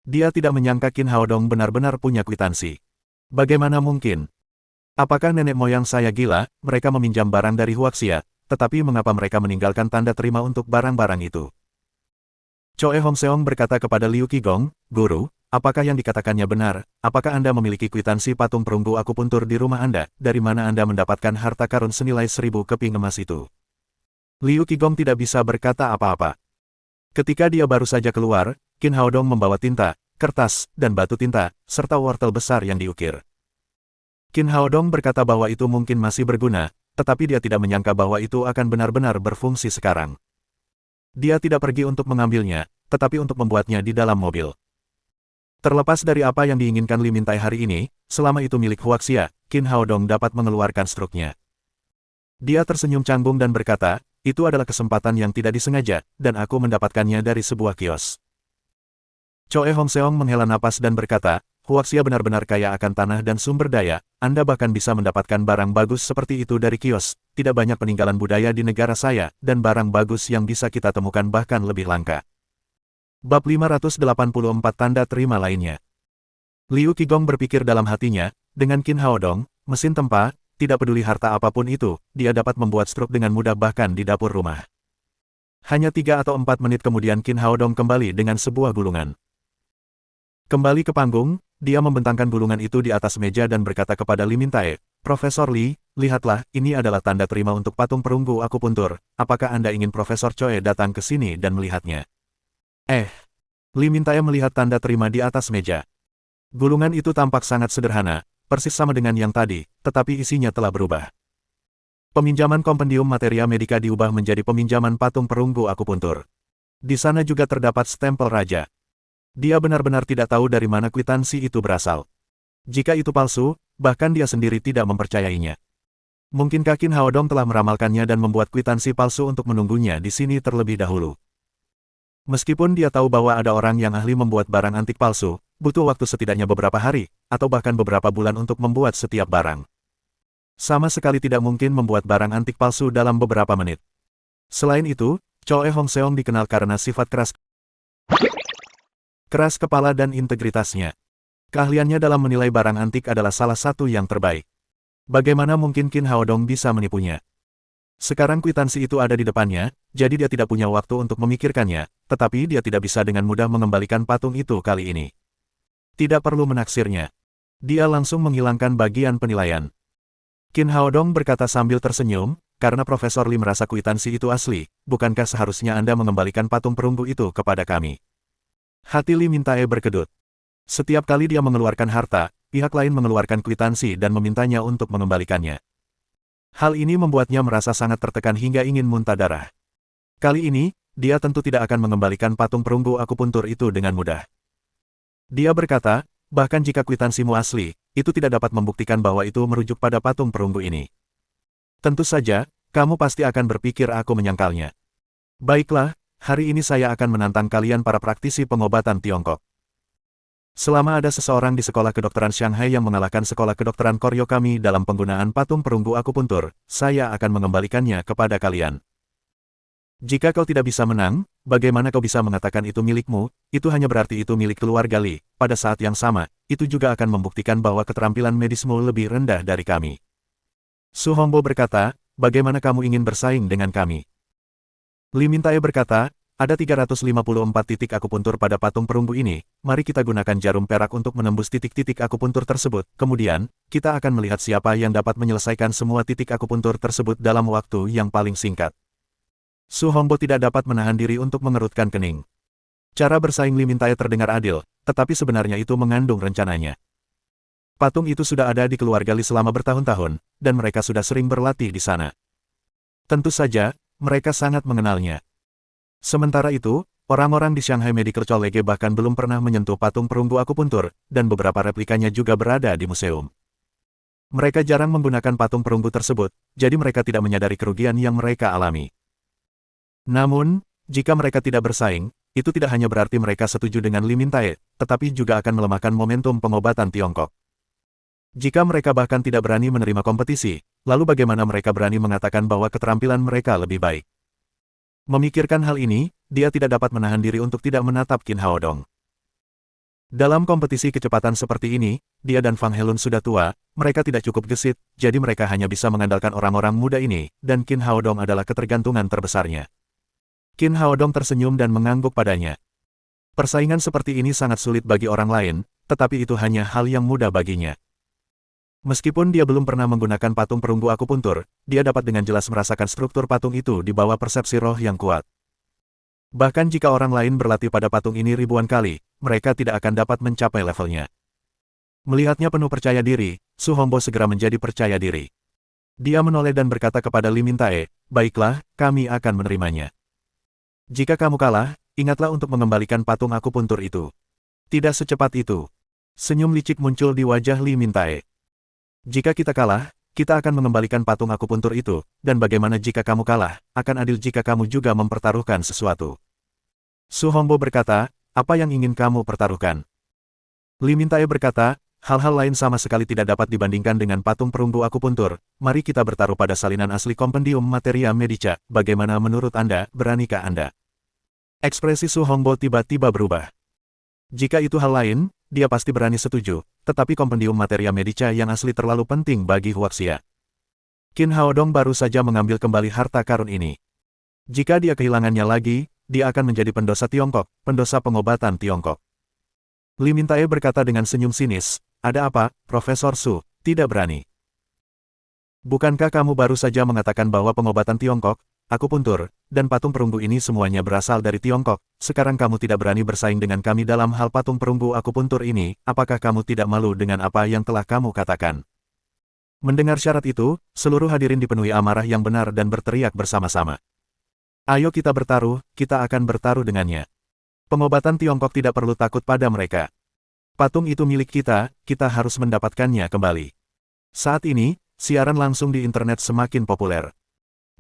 Dia tidak menyangka Qin Haodong benar-benar punya kwitansi. Bagaimana mungkin? Apakah nenek moyang saya gila, mereka meminjam barang dari Huaxia, tetapi mengapa mereka meninggalkan tanda terima untuk barang-barang itu? Choe Hong Seong berkata kepada Liu Qigong, Guru, apakah yang dikatakannya benar? Apakah Anda memiliki kwitansi patung perunggu akupuntur di rumah Anda? Dari mana Anda mendapatkan harta karun senilai 1000 keping emas itu? Liu Qigong tidak bisa berkata apa-apa. Ketika dia baru saja keluar, Qin Haodong membawa tinta, kertas, dan batu tinta, serta wortel besar yang diukir. Qin Haodong berkata bahwa itu mungkin masih berguna, tetapi dia tidak menyangka bahwa itu akan benar-benar berfungsi sekarang. Dia tidak pergi untuk mengambilnya, tetapi untuk membuatnya di dalam mobil. Terlepas dari apa yang diinginkan Li Mintae hari ini, selama itu milik Huaxia, Qin Haodong dapat mengeluarkan struknya. Dia tersenyum canggung dan berkata, itu adalah kesempatan yang tidak disengaja, dan aku mendapatkannya dari sebuah kios. Choe Hong Seong menghela napas dan berkata, Huaxia benar-benar kaya akan tanah dan sumber daya, Anda bahkan bisa mendapatkan barang bagus seperti itu dari kios. Tidak banyak peninggalan budaya di negara saya, dan barang bagus yang bisa kita temukan bahkan lebih langka. Bab 584 Tanda Terima Lainnya. Liu Qigong berpikir dalam hatinya, dengan Qin Haodong, mesin tempa, tidak peduli harta apapun itu, dia dapat membuat struk dengan mudah bahkan di dapur rumah. Hanya 3 atau 4 menit kemudian Qin Haodong kembali dengan sebuah gulungan. Kembali ke panggung, dia membentangkan gulungan itu di atas meja dan berkata kepada Li Mintae, Profesor Li, lihatlah, ini adalah tanda terima untuk patung perunggu akupuntur, apakah Anda ingin Profesor Choe datang ke sini dan melihatnya? Li Mintae melihat tanda terima di atas meja. Gulungan itu tampak sangat sederhana, persis sama dengan yang tadi, tetapi isinya telah berubah. Peminjaman kompendium materia medika diubah menjadi peminjaman patung perunggu akupuntur. Di sana juga terdapat stempel raja. Dia benar-benar tidak tahu dari mana kwitansi itu berasal. Jika itu palsu, bahkan dia sendiri tidak mempercayainya. Mungkinkah Qin Haodong telah meramalkannya dan membuat kwitansi palsu untuk menunggunya di sini terlebih dahulu? Meskipun dia tahu bahwa ada orang yang ahli membuat barang antik palsu, butuh waktu setidaknya beberapa hari, atau bahkan beberapa bulan untuk membuat setiap barang. Sama sekali tidak mungkin membuat barang antik palsu dalam beberapa menit. Selain itu, Choe Hong Seong dikenal karena sifat keras kepala dan integritasnya. Keahliannya dalam menilai barang antik adalah salah satu yang terbaik. Bagaimana mungkin Qin Haodong bisa menipunya? Sekarang kwitansi itu ada di depannya, jadi dia tidak punya waktu untuk memikirkannya, tetapi dia tidak bisa dengan mudah mengembalikan patung itu kali ini. Tidak perlu menaksirnya. Dia langsung menghilangkan bagian penilaian. Qin Haodong berkata sambil tersenyum, karena Profesor Li merasa kwitansi itu asli, bukankah seharusnya Anda mengembalikan patung perunggu itu kepada kami? Hati Li Mintae berkedut. Setiap kali dia mengeluarkan harta, pihak lain mengeluarkan kwitansi dan memintanya untuk mengembalikannya. Hal ini membuatnya merasa sangat tertekan hingga ingin muntah darah. Kali ini, dia tentu tidak akan mengembalikan patung perunggu akupuntur itu dengan mudah. Dia berkata, bahkan jika kwitansimu asli, itu tidak dapat membuktikan bahwa itu merujuk pada patung perunggu ini. Tentu saja, kamu pasti akan berpikir aku menyangkalnya. Baiklah, hari ini saya akan menantang kalian para praktisi pengobatan Tiongkok. Selama ada seseorang di sekolah kedokteran Shanghai yang mengalahkan sekolah kedokteran Koryo kami dalam penggunaan patung perunggu akupuntur, saya akan mengembalikannya kepada kalian. Jika kau tidak bisa menang, bagaimana kau bisa mengatakan itu milikmu? Itu hanya berarti itu milik keluarga Li. Pada saat yang sama, itu juga akan membuktikan bahwa keterampilan medismu lebih rendah dari kami. Su Hongbo berkata, bagaimana kamu ingin bersaing dengan kami? Li Mintae berkata, ada 354 titik akupuntur pada patung perunggu ini, mari kita gunakan jarum perak untuk menembus titik-titik akupuntur tersebut, kemudian, kita akan melihat siapa yang dapat menyelesaikan semua titik akupuntur tersebut dalam waktu yang paling singkat. Su Hongbo tidak dapat menahan diri untuk mengerutkan kening. Cara bersaing Li Mintae terdengar adil, tetapi sebenarnya itu mengandung rencananya. Patung itu sudah ada di keluarga Li selama bertahun-tahun, dan mereka sudah sering berlatih di sana. Tentu saja, mereka sangat mengenalnya. Sementara itu, orang-orang di Shanghai Medical College bahkan belum pernah menyentuh patung perunggu akupuntur, dan beberapa replikanya juga berada di museum. Mereka jarang menggunakan patung perunggu tersebut, jadi mereka tidak menyadari kerugian yang mereka alami. Namun, jika mereka tidak bersaing, itu tidak hanya berarti mereka setuju dengan Li Mintae, tetapi juga akan melemahkan momentum pengobatan Tiongkok. Jika mereka bahkan tidak berani menerima kompetisi, lalu bagaimana mereka berani mengatakan bahwa keterampilan mereka lebih baik? Memikirkan hal ini, dia tidak dapat menahan diri untuk tidak menatap Qin Haodong. Dalam kompetisi kecepatan seperti ini, dia dan Fang Helun sudah tua, mereka tidak cukup gesit, jadi mereka hanya bisa mengandalkan orang-orang muda ini, dan Qin Haodong adalah ketergantungan terbesarnya. Qin Haodong tersenyum dan mengangguk padanya. Persaingan seperti ini sangat sulit bagi orang lain, tetapi itu hanya hal yang mudah baginya. Meskipun dia belum pernah menggunakan patung perunggu akupuntur, dia dapat dengan jelas merasakan struktur patung itu di bawah persepsi roh yang kuat. Bahkan jika orang lain berlatih pada patung ini ribuan kali, mereka tidak akan dapat mencapai levelnya. Melihatnya penuh percaya diri, Su Hongbo segera menjadi percaya diri. Dia menoleh dan berkata kepada Li Mintae, "Baiklah, kami akan menerimanya. Jika kamu kalah, ingatlah untuk mengembalikan patung akupuntur itu." Tidak secepat itu. Senyum licik muncul di wajah Li Mintae. "Jika kita kalah, kita akan mengembalikan patung akupuntur itu, dan bagaimana jika kamu kalah, akan adil jika kamu juga mempertaruhkan sesuatu." Su Hongbo berkata, "Apa yang ingin kamu pertaruhkan?" Li Mintae berkata, "Hal-hal lain sama sekali tidak dapat dibandingkan dengan patung perunggu akupuntur. Mari kita bertaruh pada salinan asli Kompendium Materia Medica. Bagaimana menurut Anda, beranikah Anda?" Ekspresi Su Hongbo tiba-tiba berubah. Jika itu hal lain, dia pasti berani setuju, tetapi Kompendium Materia Medica yang asli terlalu penting bagi Huaxia. Qin Haodong baru saja mengambil kembali harta karun ini. Jika dia kehilangannya lagi, dia akan menjadi pendosa Tiongkok, pendosa pengobatan Tiongkok. Li Mintae berkata dengan senyum sinis, "Ada apa, Profesor Su, tidak berani? Bukankah kamu baru saja mengatakan bahwa pengobatan Tiongkok, akupuntur, dan patung perunggu ini semuanya berasal dari Tiongkok? Sekarang kamu tidak berani bersaing dengan kami dalam hal patung perunggu akupuntur ini, apakah kamu tidak malu dengan apa yang telah kamu katakan?" Mendengar syarat itu, seluruh hadirin dipenuhi amarah yang benar dan berteriak bersama-sama. "Ayo kita bertaruh, kita akan bertaruh dengannya. Pengobatan Tiongkok tidak perlu takut pada mereka. Patung itu milik kita, kita harus mendapatkannya kembali." Saat ini, siaran langsung di internet semakin populer.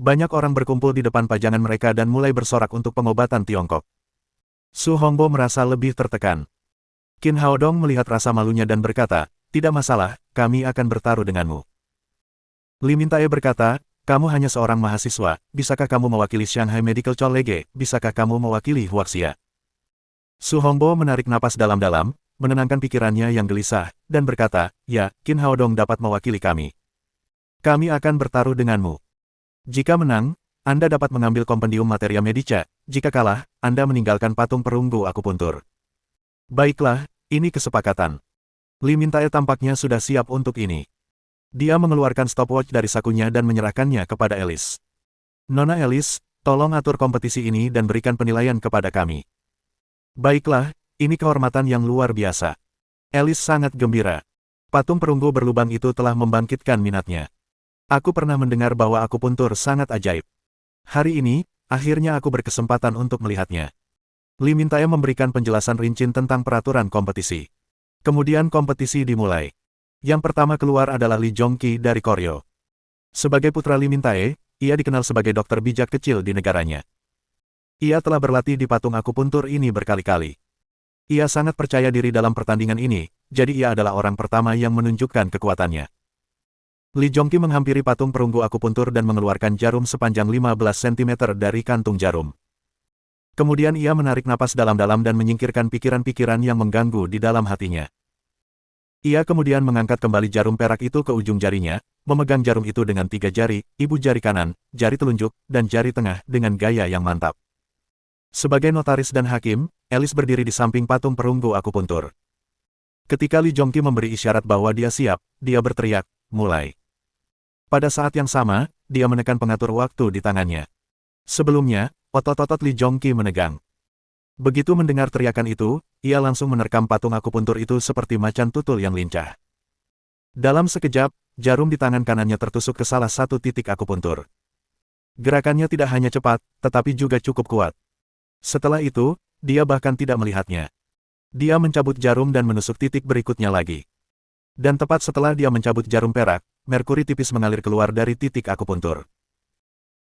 Banyak orang berkumpul di depan pajangan mereka dan mulai bersorak untuk pengobatan Tiongkok. Su Hongbo merasa lebih tertekan. Qin Haodong melihat rasa malunya dan berkata, "Tidak masalah, kami akan bertaruh denganmu." Li Mintae berkata, "Kamu hanya seorang mahasiswa, bisakah kamu mewakili Shanghai Medical College, bisakah kamu mewakili Huaxia?" Su Hongbo menarik napas dalam-dalam, menenangkan pikirannya yang gelisah, dan berkata, "Ya, Qin Haodong dapat mewakili kami. Kami akan bertaruh denganmu. Jika menang, Anda dapat mengambil Kompendium Materia Medica, jika kalah, Anda meninggalkan patung perunggu akupuntur." "Baiklah, ini kesepakatan." Li Mintae tampaknya sudah siap untuk ini. Dia mengeluarkan stopwatch dari sakunya dan menyerahkannya kepada Alice. "Nona Alice, tolong atur kompetisi ini dan berikan penilaian kepada kami." "Baiklah, ini kehormatan yang luar biasa." Alice sangat gembira. Patung perunggu berlubang itu telah membangkitkan minatnya. "Aku pernah mendengar bahwa akupuntur sangat ajaib. Hari ini, akhirnya aku berkesempatan untuk melihatnya." Li Mintae memberikan penjelasan rinci tentang peraturan kompetisi. Kemudian kompetisi dimulai. Yang pertama keluar adalah Li Zhongqi dari Koryo. Sebagai putra Li Mintae, ia dikenal sebagai dokter bijak kecil di negaranya. Ia telah berlatih di patung akupuntur ini berkali-kali. Ia sangat percaya diri dalam pertandingan ini, jadi ia adalah orang pertama yang menunjukkan kekuatannya. Li Zhongqi menghampiri patung perunggu akupuntur dan mengeluarkan jarum sepanjang 15 cm dari kantung jarum. Kemudian ia menarik napas dalam-dalam dan menyingkirkan pikiran-pikiran yang mengganggu di dalam hatinya. Ia kemudian mengangkat kembali jarum perak itu ke ujung jarinya, memegang jarum itu dengan 3 jari, ibu jari kanan, jari telunjuk, dan jari tengah dengan gaya yang mantap. Sebagai notaris dan hakim, Alice berdiri di samping patung perunggu akupuntur. Ketika Li Zhongqi memberi isyarat bahwa dia siap, dia berteriak, "Mulai." Pada saat yang sama, dia menekan pengatur waktu di tangannya. Sebelumnya, otot-otot Li Zhongqi menegang. Begitu mendengar teriakan itu, ia langsung menerkam patung akupuntur itu seperti macan tutul yang lincah. Dalam sekejap, jarum di tangan kanannya tertusuk ke salah satu titik akupuntur. Gerakannya tidak hanya cepat, tetapi juga cukup kuat. Setelah itu, dia bahkan tidak melihatnya. Dia mencabut jarum dan menusuk titik berikutnya lagi. Dan tepat setelah dia mencabut jarum perak, merkuri tipis mengalir keluar dari titik akupuntur.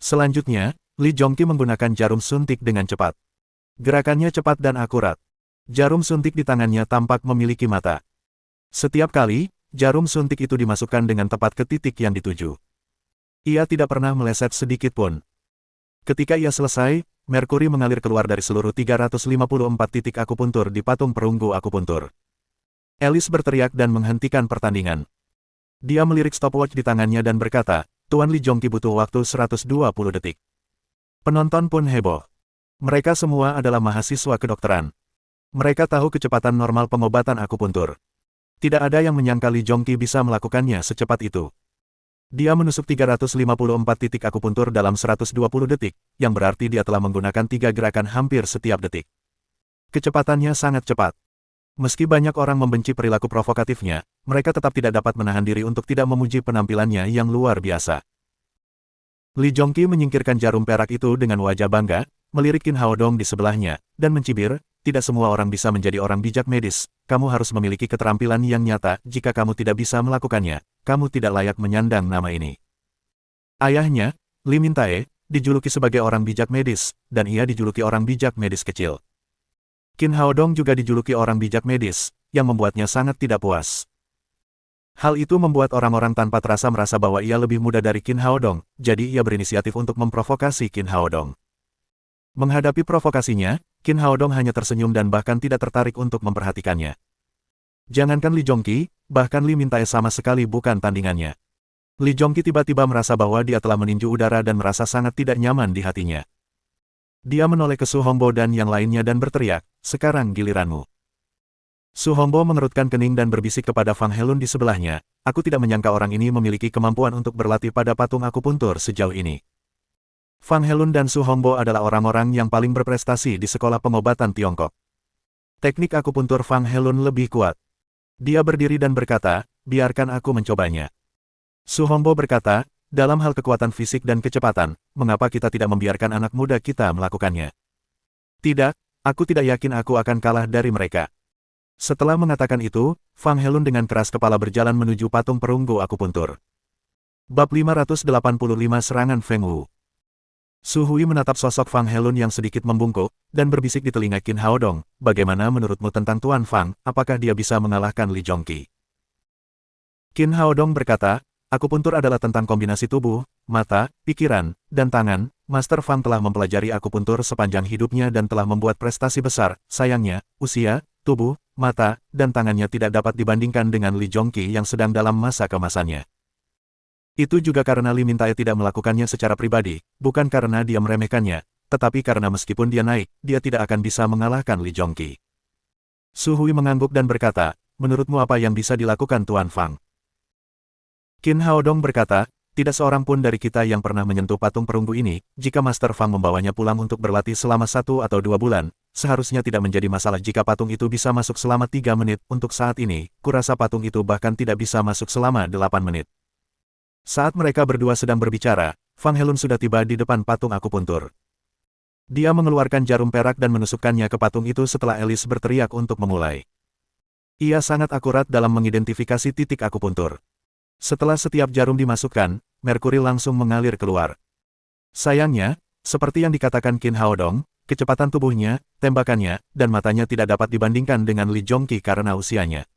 Selanjutnya, Li Jongqi menggunakan jarum suntik dengan cepat. Gerakannya cepat dan akurat. Jarum suntik di tangannya tampak memiliki mata. Setiap kali, jarum suntik itu dimasukkan dengan tepat ke titik yang dituju. Ia tidak pernah meleset sedikit pun. Ketika ia selesai, merkuri mengalir keluar dari seluruh 354 titik akupuntur di patung perunggu akupuntur. Alice berteriak dan menghentikan pertandingan. Dia melirik stopwatch di tangannya dan berkata, Tuan Li Jongqi butuh waktu 120 detik. Penonton pun heboh. Mereka semua adalah mahasiswa kedokteran. Mereka tahu kecepatan normal pengobatan akupuntur. Tidak ada yang menyangka Li Jongqi bisa melakukannya secepat itu. Dia menusuk 354 titik akupuntur dalam 120 detik, yang berarti dia telah menggunakan 3 gerakan hampir setiap detik. Kecepatannya sangat cepat. Meski banyak orang membenci perilaku provokatifnya, mereka tetap tidak dapat menahan diri untuk tidak memuji penampilannya yang luar biasa. Li Jongqi menyingkirkan jarum perak itu dengan wajah bangga, melirik Qin Haodong di sebelahnya, dan mencibir, tidak semua orang bisa menjadi orang bijak medis, kamu harus memiliki keterampilan yang nyata, jika kamu tidak bisa melakukannya, kamu tidak layak menyandang nama ini. Ayahnya, Li Mintae, dijuluki sebagai orang bijak medis, dan ia dijuluki orang bijak medis kecil. Qin Haodong juga dijuluki orang bijak medis, yang membuatnya sangat tidak puas. Hal itu membuat orang-orang tanpa terasa merasa bahwa ia lebih muda dari Qin Haodong, jadi ia berinisiatif untuk memprovokasi Qin Haodong. Menghadapi provokasinya, Qin Haodong hanya tersenyum dan bahkan tidak tertarik untuk memperhatikannya. Jangankan Li Jongqi, bahkan Li Mintae sama sekali bukan tandingannya. Li Jongqi tiba-tiba merasa bahwa dia telah meninju udara dan merasa sangat tidak nyaman di hatinya. Dia menoleh ke Su Hongbo dan yang lainnya dan berteriak, sekarang giliranmu. Su Hongbo mengerutkan kening dan berbisik kepada Fang Helun di sebelahnya, aku tidak menyangka orang ini memiliki kemampuan untuk berlatih pada patung akupuntur sejauh ini. Fang Helun dan Su Hongbo adalah orang-orang yang paling berprestasi di sekolah pengobatan Tiongkok. Teknik akupuntur Fang Helun lebih kuat. Dia berdiri dan berkata, biarkan aku mencobanya. Su Hongbo berkata, dalam hal kekuatan fisik dan kecepatan, mengapa kita tidak membiarkan anak muda kita melakukannya? Tidak, aku tidak yakin aku akan kalah dari mereka. Setelah mengatakan itu, Fang Helun dengan keras kepala berjalan menuju patung perunggu akupuntur. Bab 585 Serangan Feng Wu. Su Hui menatap sosok Fang Helun yang sedikit membungkuk, dan berbisik di telinga Qin Haodong, bagaimana menurutmu tentang Tuan Fang, apakah dia bisa mengalahkan Li Jongqi? Qin Haodong berkata, akupuntur adalah tentang kombinasi tubuh, mata, pikiran, dan tangan. Master Fang telah mempelajari akupuntur sepanjang hidupnya dan telah membuat prestasi besar, sayangnya, usia, tubuh, mata, dan tangannya tidak dapat dibandingkan dengan Li Jongqi yang sedang dalam masa keemasannya. Itu juga karena Li Mintae tidak melakukannya secara pribadi, bukan karena dia meremehkannya, tetapi karena meskipun dia naik, dia tidak akan bisa mengalahkan Li Jongqi. Su Hui mengangguk dan berkata, menurutmu apa yang bisa dilakukan Tuan Fang? Qin Haodong berkata, tidak seorang pun dari kita yang pernah menyentuh patung perunggu ini, jika Master Fang membawanya pulang untuk berlatih selama 1 atau 2 bulan, seharusnya tidak menjadi masalah jika patung itu bisa masuk selama 3 menit, untuk saat ini, kurasa patung itu bahkan tidak bisa masuk selama 8 menit. Saat mereka berdua sedang berbicara, Fang Helun sudah tiba di depan patung akupuntur. Dia mengeluarkan jarum perak dan menusukkannya ke patung itu setelah Alice berteriak untuk memulai. Ia sangat akurat dalam mengidentifikasi titik akupuntur. Setelah setiap jarum dimasukkan, merkuri langsung mengalir keluar. Sayangnya, seperti yang dikatakan Qin Haodong, kecepatan tubuhnya, tembakannya, dan matanya tidak dapat dibandingkan dengan Li Jongqi karena usianya.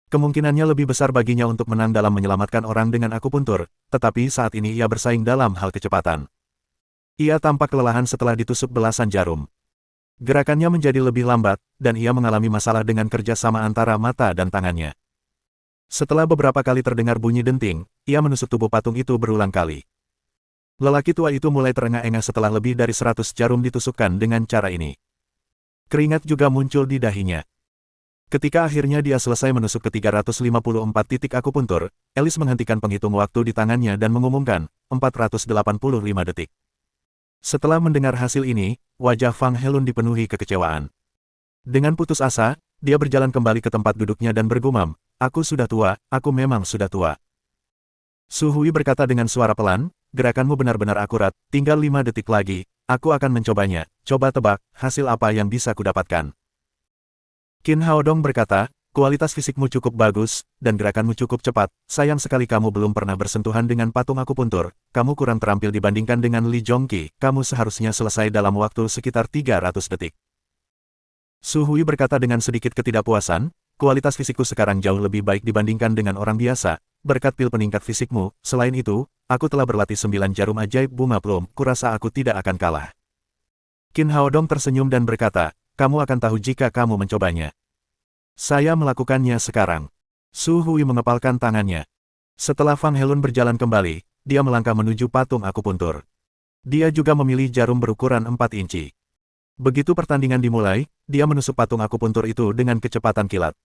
Kemungkinannya lebih besar baginya untuk menang dalam menyelamatkan orang dengan akupuntur, tetapi saat ini ia bersaing dalam hal kecepatan. Ia tampak kelelahan setelah ditusuk belasan jarum. Gerakannya menjadi lebih lambat, dan ia mengalami masalah dengan kerjasama antara mata dan tangannya. Setelah beberapa kali terdengar bunyi denting, ia menusuk tubuh patung itu berulang kali. Lelaki tua itu mulai terengah-engah setelah lebih dari 100 jarum ditusukkan dengan cara ini. Keringat juga muncul di dahinya. Ketika akhirnya dia selesai menusuk ke 354 titik akupuntur, Alice menghentikan penghitung waktu di tangannya dan mengumumkan, 485 detik. Setelah mendengar hasil ini, wajah Fang Helun dipenuhi kekecewaan. Dengan putus asa, dia berjalan kembali ke tempat duduknya dan bergumam, aku sudah tua, aku memang sudah tua. Su Hui berkata dengan suara pelan, gerakanmu benar-benar akurat, tinggal 5 detik lagi, aku akan mencobanya, coba tebak, hasil apa yang bisa kudapatkan. Qin Haodong berkata, kualitas fisikmu cukup bagus, dan gerakanmu cukup cepat, sayang sekali kamu belum pernah bersentuhan dengan patung akupuntur, kamu kurang terampil dibandingkan dengan Li Zhongqi, kamu seharusnya selesai dalam waktu sekitar 300 detik. Su Hui berkata dengan sedikit ketidakpuasan, kualitas fisikku sekarang jauh lebih baik dibandingkan dengan orang biasa, berkat pil peningkat fisikmu, selain itu, aku telah berlatih 9 jarum ajaib bunga plum, kurasa aku tidak akan kalah. Qin Haodong tersenyum dan berkata, kamu akan tahu jika kamu mencobanya. Saya melakukannya sekarang. Su Hui mengepalkan tangannya. Setelah Fang Helun berjalan kembali, dia melangkah menuju patung akupuntur. Dia juga memilih jarum berukuran 4 inci. Begitu pertandingan dimulai, dia menusuk patung akupuntur itu dengan kecepatan kilat.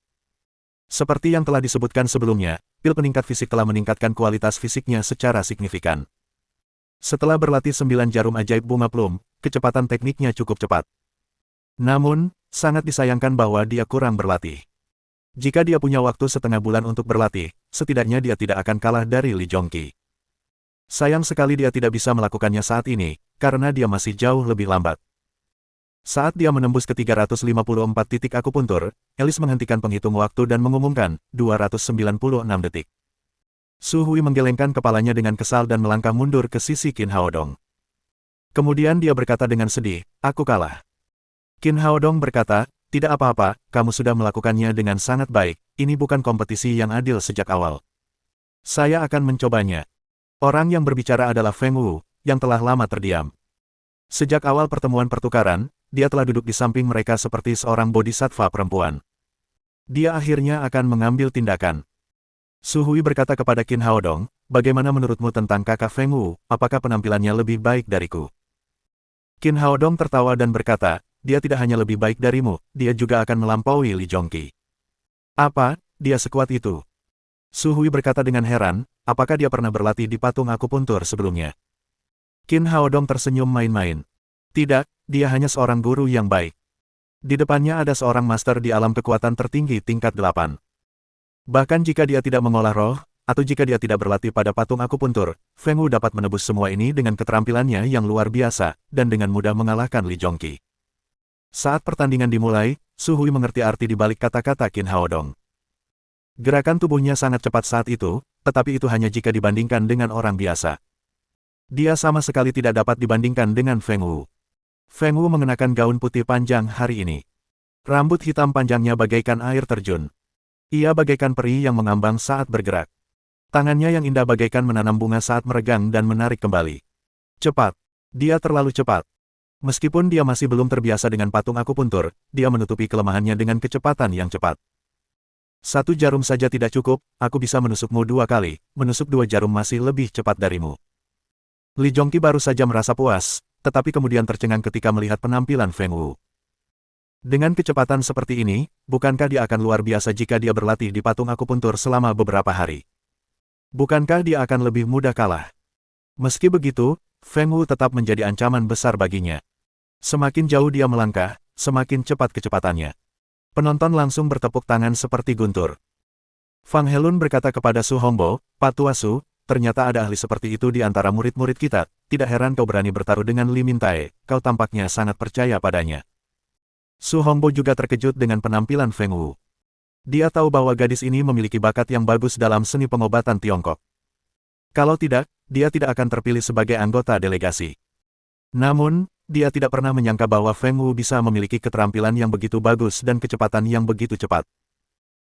Seperti yang telah disebutkan sebelumnya, pil peningkat fisik telah meningkatkan kualitas fisiknya secara signifikan. Setelah berlatih 9 jarum ajaib bunga plum, kecepatan tekniknya cukup cepat. Namun, sangat disayangkan bahwa dia kurang berlatih. Jika dia punya waktu setengah bulan untuk berlatih, setidaknya dia tidak akan kalah dari Li Zhongqi. Sayang sekali dia tidak bisa melakukannya saat ini, karena dia masih jauh lebih lambat. Saat dia menembus ke 354 titik akupuntur, Alice menghentikan penghitung waktu dan mengumumkan, 296 detik. Su Hui menggelengkan kepalanya dengan kesal dan melangkah mundur ke sisi Qin Haodong. Kemudian dia berkata dengan sedih, aku kalah. Qin Haodong berkata, tidak apa-apa, kamu sudah melakukannya dengan sangat baik, ini bukan kompetisi yang adil sejak awal. Saya akan mencobanya. Orang yang berbicara adalah Feng Wu, yang telah lama terdiam. Sejak awal pertemuan pertukaran, dia telah duduk di samping mereka seperti seorang bodhisattva perempuan. Dia akhirnya akan mengambil tindakan. Su Hui berkata kepada Qin Haodong, bagaimana menurutmu tentang kakak Feng Wu, apakah penampilannya lebih baik dariku? Qin Haodong tertawa dan berkata, dia tidak hanya lebih baik darimu, dia juga akan melampaui Li Zhongqi. Apa, dia sekuat itu? Su Hui berkata dengan heran, apakah dia pernah berlatih di patung akupuntur sebelumnya? Qin Haodong tersenyum main-main. Tidak, dia hanya seorang guru yang baik. Di depannya ada seorang master di alam kekuatan tertinggi tingkat 8. Bahkan jika dia tidak mengolah roh, atau jika dia tidak berlatih pada patung akupuntur, Feng Wu dapat menebus semua ini dengan keterampilannya yang luar biasa, dan dengan mudah mengalahkan Li Zhongqi. Saat pertandingan dimulai, Su Hui mengerti arti di balik kata-kata Qin Haodong. Gerakan tubuhnya sangat cepat saat itu, tetapi itu hanya jika dibandingkan dengan orang biasa. Dia sama sekali tidak dapat dibandingkan dengan Feng Wu. Feng Wu mengenakan gaun putih panjang hari ini. Rambut hitam panjangnya bagaikan air terjun. Ia bagaikan peri yang mengambang saat bergerak. Tangannya yang indah bagaikan menanam bunga saat meregang dan menarik kembali. Cepat. Dia terlalu cepat. Meskipun dia masih belum terbiasa dengan patung akupuntur, dia menutupi kelemahannya dengan kecepatan yang cepat. 1 jarum saja tidak cukup, aku bisa menusukmu 2 kali, menusuk 2 jarum masih lebih cepat darimu. Li Zhongqi baru saja merasa puas, tetapi kemudian tercengang ketika melihat penampilan Feng Wu. Dengan kecepatan seperti ini, bukankah dia akan luar biasa jika dia berlatih di patung akupuntur selama beberapa hari? Bukankah dia akan lebih mudah kalah? Meski begitu, Feng Wu tetap menjadi ancaman besar baginya. Semakin jauh dia melangkah, semakin cepat kecepatannya. Penonton langsung bertepuk tangan seperti guntur. Fang Helun berkata kepada Su Hongbo, Pak Tua Su, ternyata ada ahli seperti itu di antara murid-murid kita, tidak heran kau berani bertaruh dengan Li Mintae, kau tampaknya sangat percaya padanya. Su Hongbo juga terkejut dengan penampilan Feng Wu. Dia tahu bahwa gadis ini memiliki bakat yang bagus dalam seni pengobatan Tiongkok. Kalau tidak, dia tidak akan terpilih sebagai anggota delegasi. Namun, dia tidak pernah menyangka bahwa Feng Wu bisa memiliki keterampilan yang begitu bagus dan kecepatan yang begitu cepat.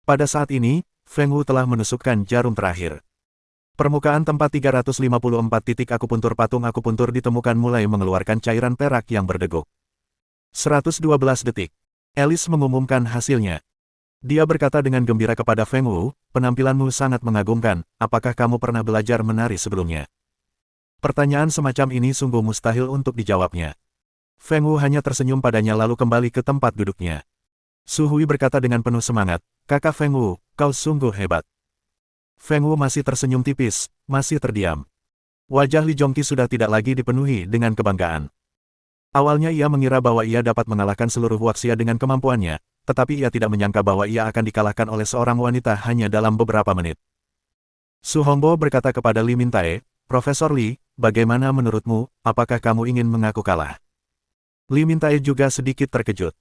Pada saat ini, Feng Wu telah menusukkan jarum terakhir. Permukaan tempat 354 titik akupuntur patung akupuntur ditemukan mulai mengeluarkan cairan perak yang berdeguk. 112 detik. Alice mengumumkan hasilnya. Dia berkata dengan gembira kepada Feng Wu, penampilanmu sangat mengagumkan, apakah kamu pernah belajar menari sebelumnya? Pertanyaan semacam ini sungguh mustahil untuk dijawabnya. Feng Wu hanya tersenyum padanya lalu kembali ke tempat duduknya. Su Hui berkata dengan penuh semangat, kakak Feng Wu, kau sungguh hebat. Feng Wu masih tersenyum tipis, masih terdiam. Wajah Li Zhongqi sudah tidak lagi dipenuhi dengan kebanggaan. Awalnya ia mengira bahwa ia dapat mengalahkan seluruh Wuxia dengan kemampuannya, tetapi ia tidak menyangka bahwa ia akan dikalahkan oleh seorang wanita hanya dalam beberapa menit. Su Hongbo berkata kepada Li Mintae, Profesor Li, bagaimana menurutmu, apakah kamu ingin mengaku kalah? Li Mintae juga sedikit terkejut.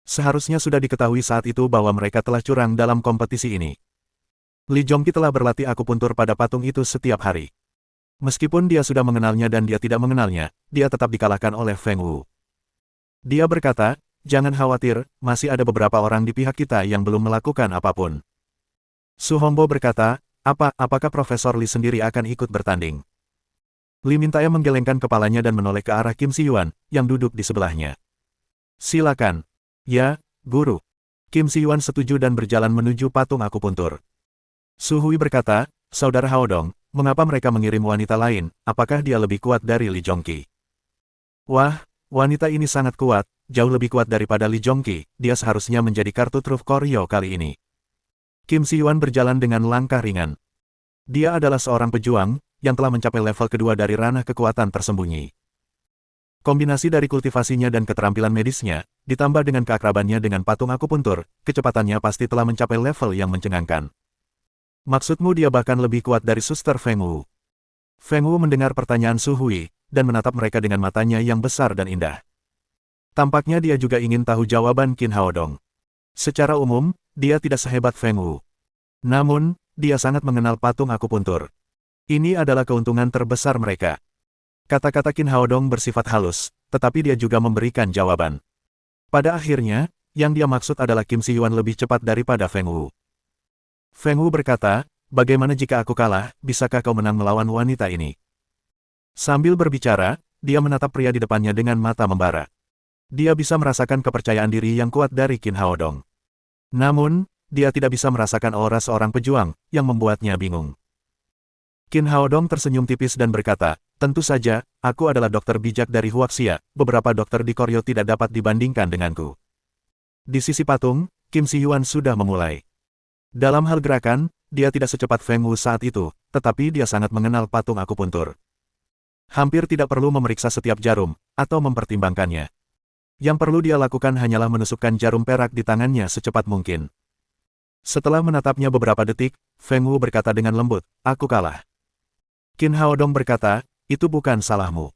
Seharusnya sudah diketahui saat itu bahwa mereka telah curang dalam kompetisi ini. Li Zhongqi telah berlatih akupuntur pada patung itu setiap hari. Meskipun dia sudah mengenalnya dan dia tidak mengenalnya, dia tetap dikalahkan oleh Feng Wu. Dia berkata, jangan khawatir, masih ada beberapa orang di pihak kita yang belum melakukan apapun. Su Hongbo berkata, apakah Profesor Li sendiri akan ikut bertanding? Li Mintae menggelengkan kepalanya dan menoleh ke arah Kim Si-yuan, yang duduk di sebelahnya. Silakan. Ya, Guru. Kim Si-yuan setuju dan berjalan menuju patung akupuntur. Su Hui berkata, Saudara Hao Dong, mengapa mereka mengirim wanita lain, apakah dia lebih kuat dari Li Zhongqi? Wah, wanita ini sangat kuat, jauh lebih kuat daripada Li Zhongqi, dia seharusnya menjadi kartu truf Koryo kali ini. Kim Si-yuan berjalan dengan langkah ringan. Dia adalah seorang pejuang, yang telah mencapai level kedua dari ranah kekuatan tersembunyi. Kombinasi dari kultivasinya dan keterampilan medisnya, ditambah dengan keakrabannya dengan patung akupuntur, kecepatannya pasti telah mencapai level yang mencengangkan. Maksudmu dia bahkan lebih kuat dari Suster Feng Wu? Feng Wu mendengar pertanyaan Su Hui, dan menatap mereka dengan matanya yang besar dan indah. Tampaknya dia juga ingin tahu jawaban Qin Hao Dong. Secara umum, dia tidak sehebat Feng Wu. Namun, dia sangat mengenal patung akupuntur. Ini adalah keuntungan terbesar mereka. Kata-kata Qin Hao Dong bersifat halus, tetapi dia juga memberikan jawaban. Pada akhirnya, yang dia maksud adalah Kim Si-yuan lebih cepat daripada Feng Wu. Feng Wu berkata, bagaimana jika aku kalah, bisakah kau menang melawan wanita ini? Sambil berbicara, dia menatap pria di depannya dengan mata membara. Dia bisa merasakan kepercayaan diri yang kuat dari Qin Hao Dong. Namun, dia tidak bisa merasakan aura seorang pejuang, yang membuatnya bingung. Qin Hao Dong tersenyum tipis dan berkata, tentu saja, aku adalah dokter bijak dari Huaxia, beberapa dokter di Koryo tidak dapat dibandingkan denganku. Di sisi patung, Kim Si-yuan sudah memulai. Dalam hal gerakan, dia tidak secepat Feng Wu saat itu, tetapi dia sangat mengenal patung akupuntur. Hampir tidak perlu memeriksa setiap jarum, atau mempertimbangkannya. Yang perlu dia lakukan hanyalah menusukkan jarum perak di tangannya secepat mungkin. Setelah menatapnya beberapa detik, Feng Wu berkata dengan lembut, aku kalah. Qin Hao Dong berkata, itu bukan salahmu.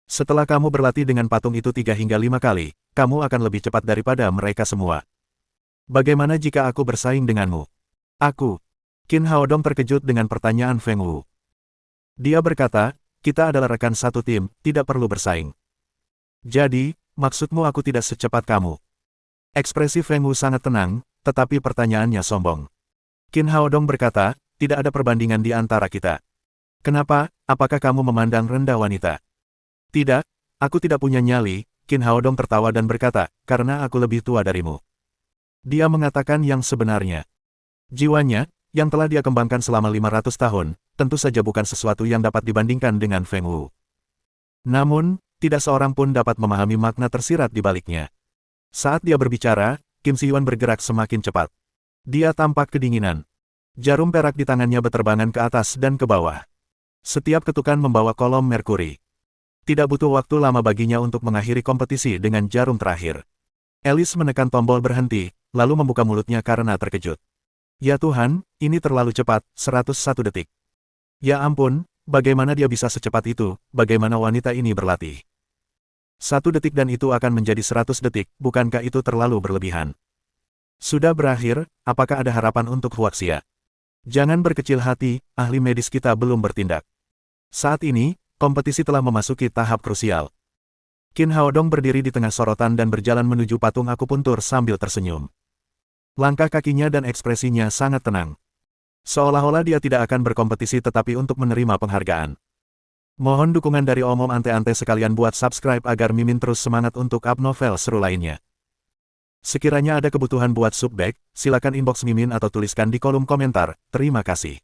Setelah kamu berlatih dengan patung itu 3 hingga 5 kali, kamu akan lebih cepat daripada mereka semua. Bagaimana jika aku bersaing denganmu? Aku. Qin Hao Dong terkejut dengan pertanyaan Feng Wu. Dia berkata, kita adalah rekan satu tim, tidak perlu bersaing. Jadi, maksudmu aku tidak secepat kamu? Ekspresi Feng Wu sangat tenang, tetapi pertanyaannya sombong. Qin Hao Dong berkata, tidak ada perbandingan di antara kita. Kenapa, apakah kamu memandang rendah wanita? Tidak, aku tidak punya nyali, Qin Hao Dong tertawa dan berkata, karena aku lebih tua darimu. Dia mengatakan yang sebenarnya. Jiwanya, yang telah dia kembangkan selama 500 tahun, tentu saja bukan sesuatu yang dapat dibandingkan dengan Feng Wu. Namun, tidak seorang pun dapat memahami makna tersirat di baliknya. Saat dia berbicara, Kim Si-yuan bergerak semakin cepat. Dia tampak kedinginan. Jarum perak di tangannya berterbangan ke atas dan ke bawah. Setiap ketukan membawa kolom merkuri. Tidak butuh waktu lama baginya untuk mengakhiri kompetisi dengan jarum terakhir. Alice menekan tombol berhenti, lalu membuka mulutnya karena terkejut. Ya Tuhan, ini terlalu cepat, 101 detik. Ya ampun, bagaimana dia bisa secepat itu, bagaimana wanita ini berlatih? 1 detik dan itu akan menjadi 100 detik, bukankah itu terlalu berlebihan? Sudah berakhir, apakah ada harapan untuk Huaxia? Jangan berkecil hati, ahli medis kita belum bertindak. Saat ini, kompetisi telah memasuki tahap krusial. Qin Hao Dong berdiri di tengah sorotan dan berjalan menuju patung akupuntur sambil tersenyum. Langkah kakinya dan ekspresinya sangat tenang. Seolah-olah dia tidak akan berkompetisi tetapi untuk menerima penghargaan. Mohon dukungan dari Om-Om Ante-Ante sekalian buat subscribe agar Mimin terus semangat untuk up novel seru lainnya. Sekiranya ada kebutuhan buat subbag, silakan inbox Mimin atau tuliskan di kolom komentar. Terima kasih.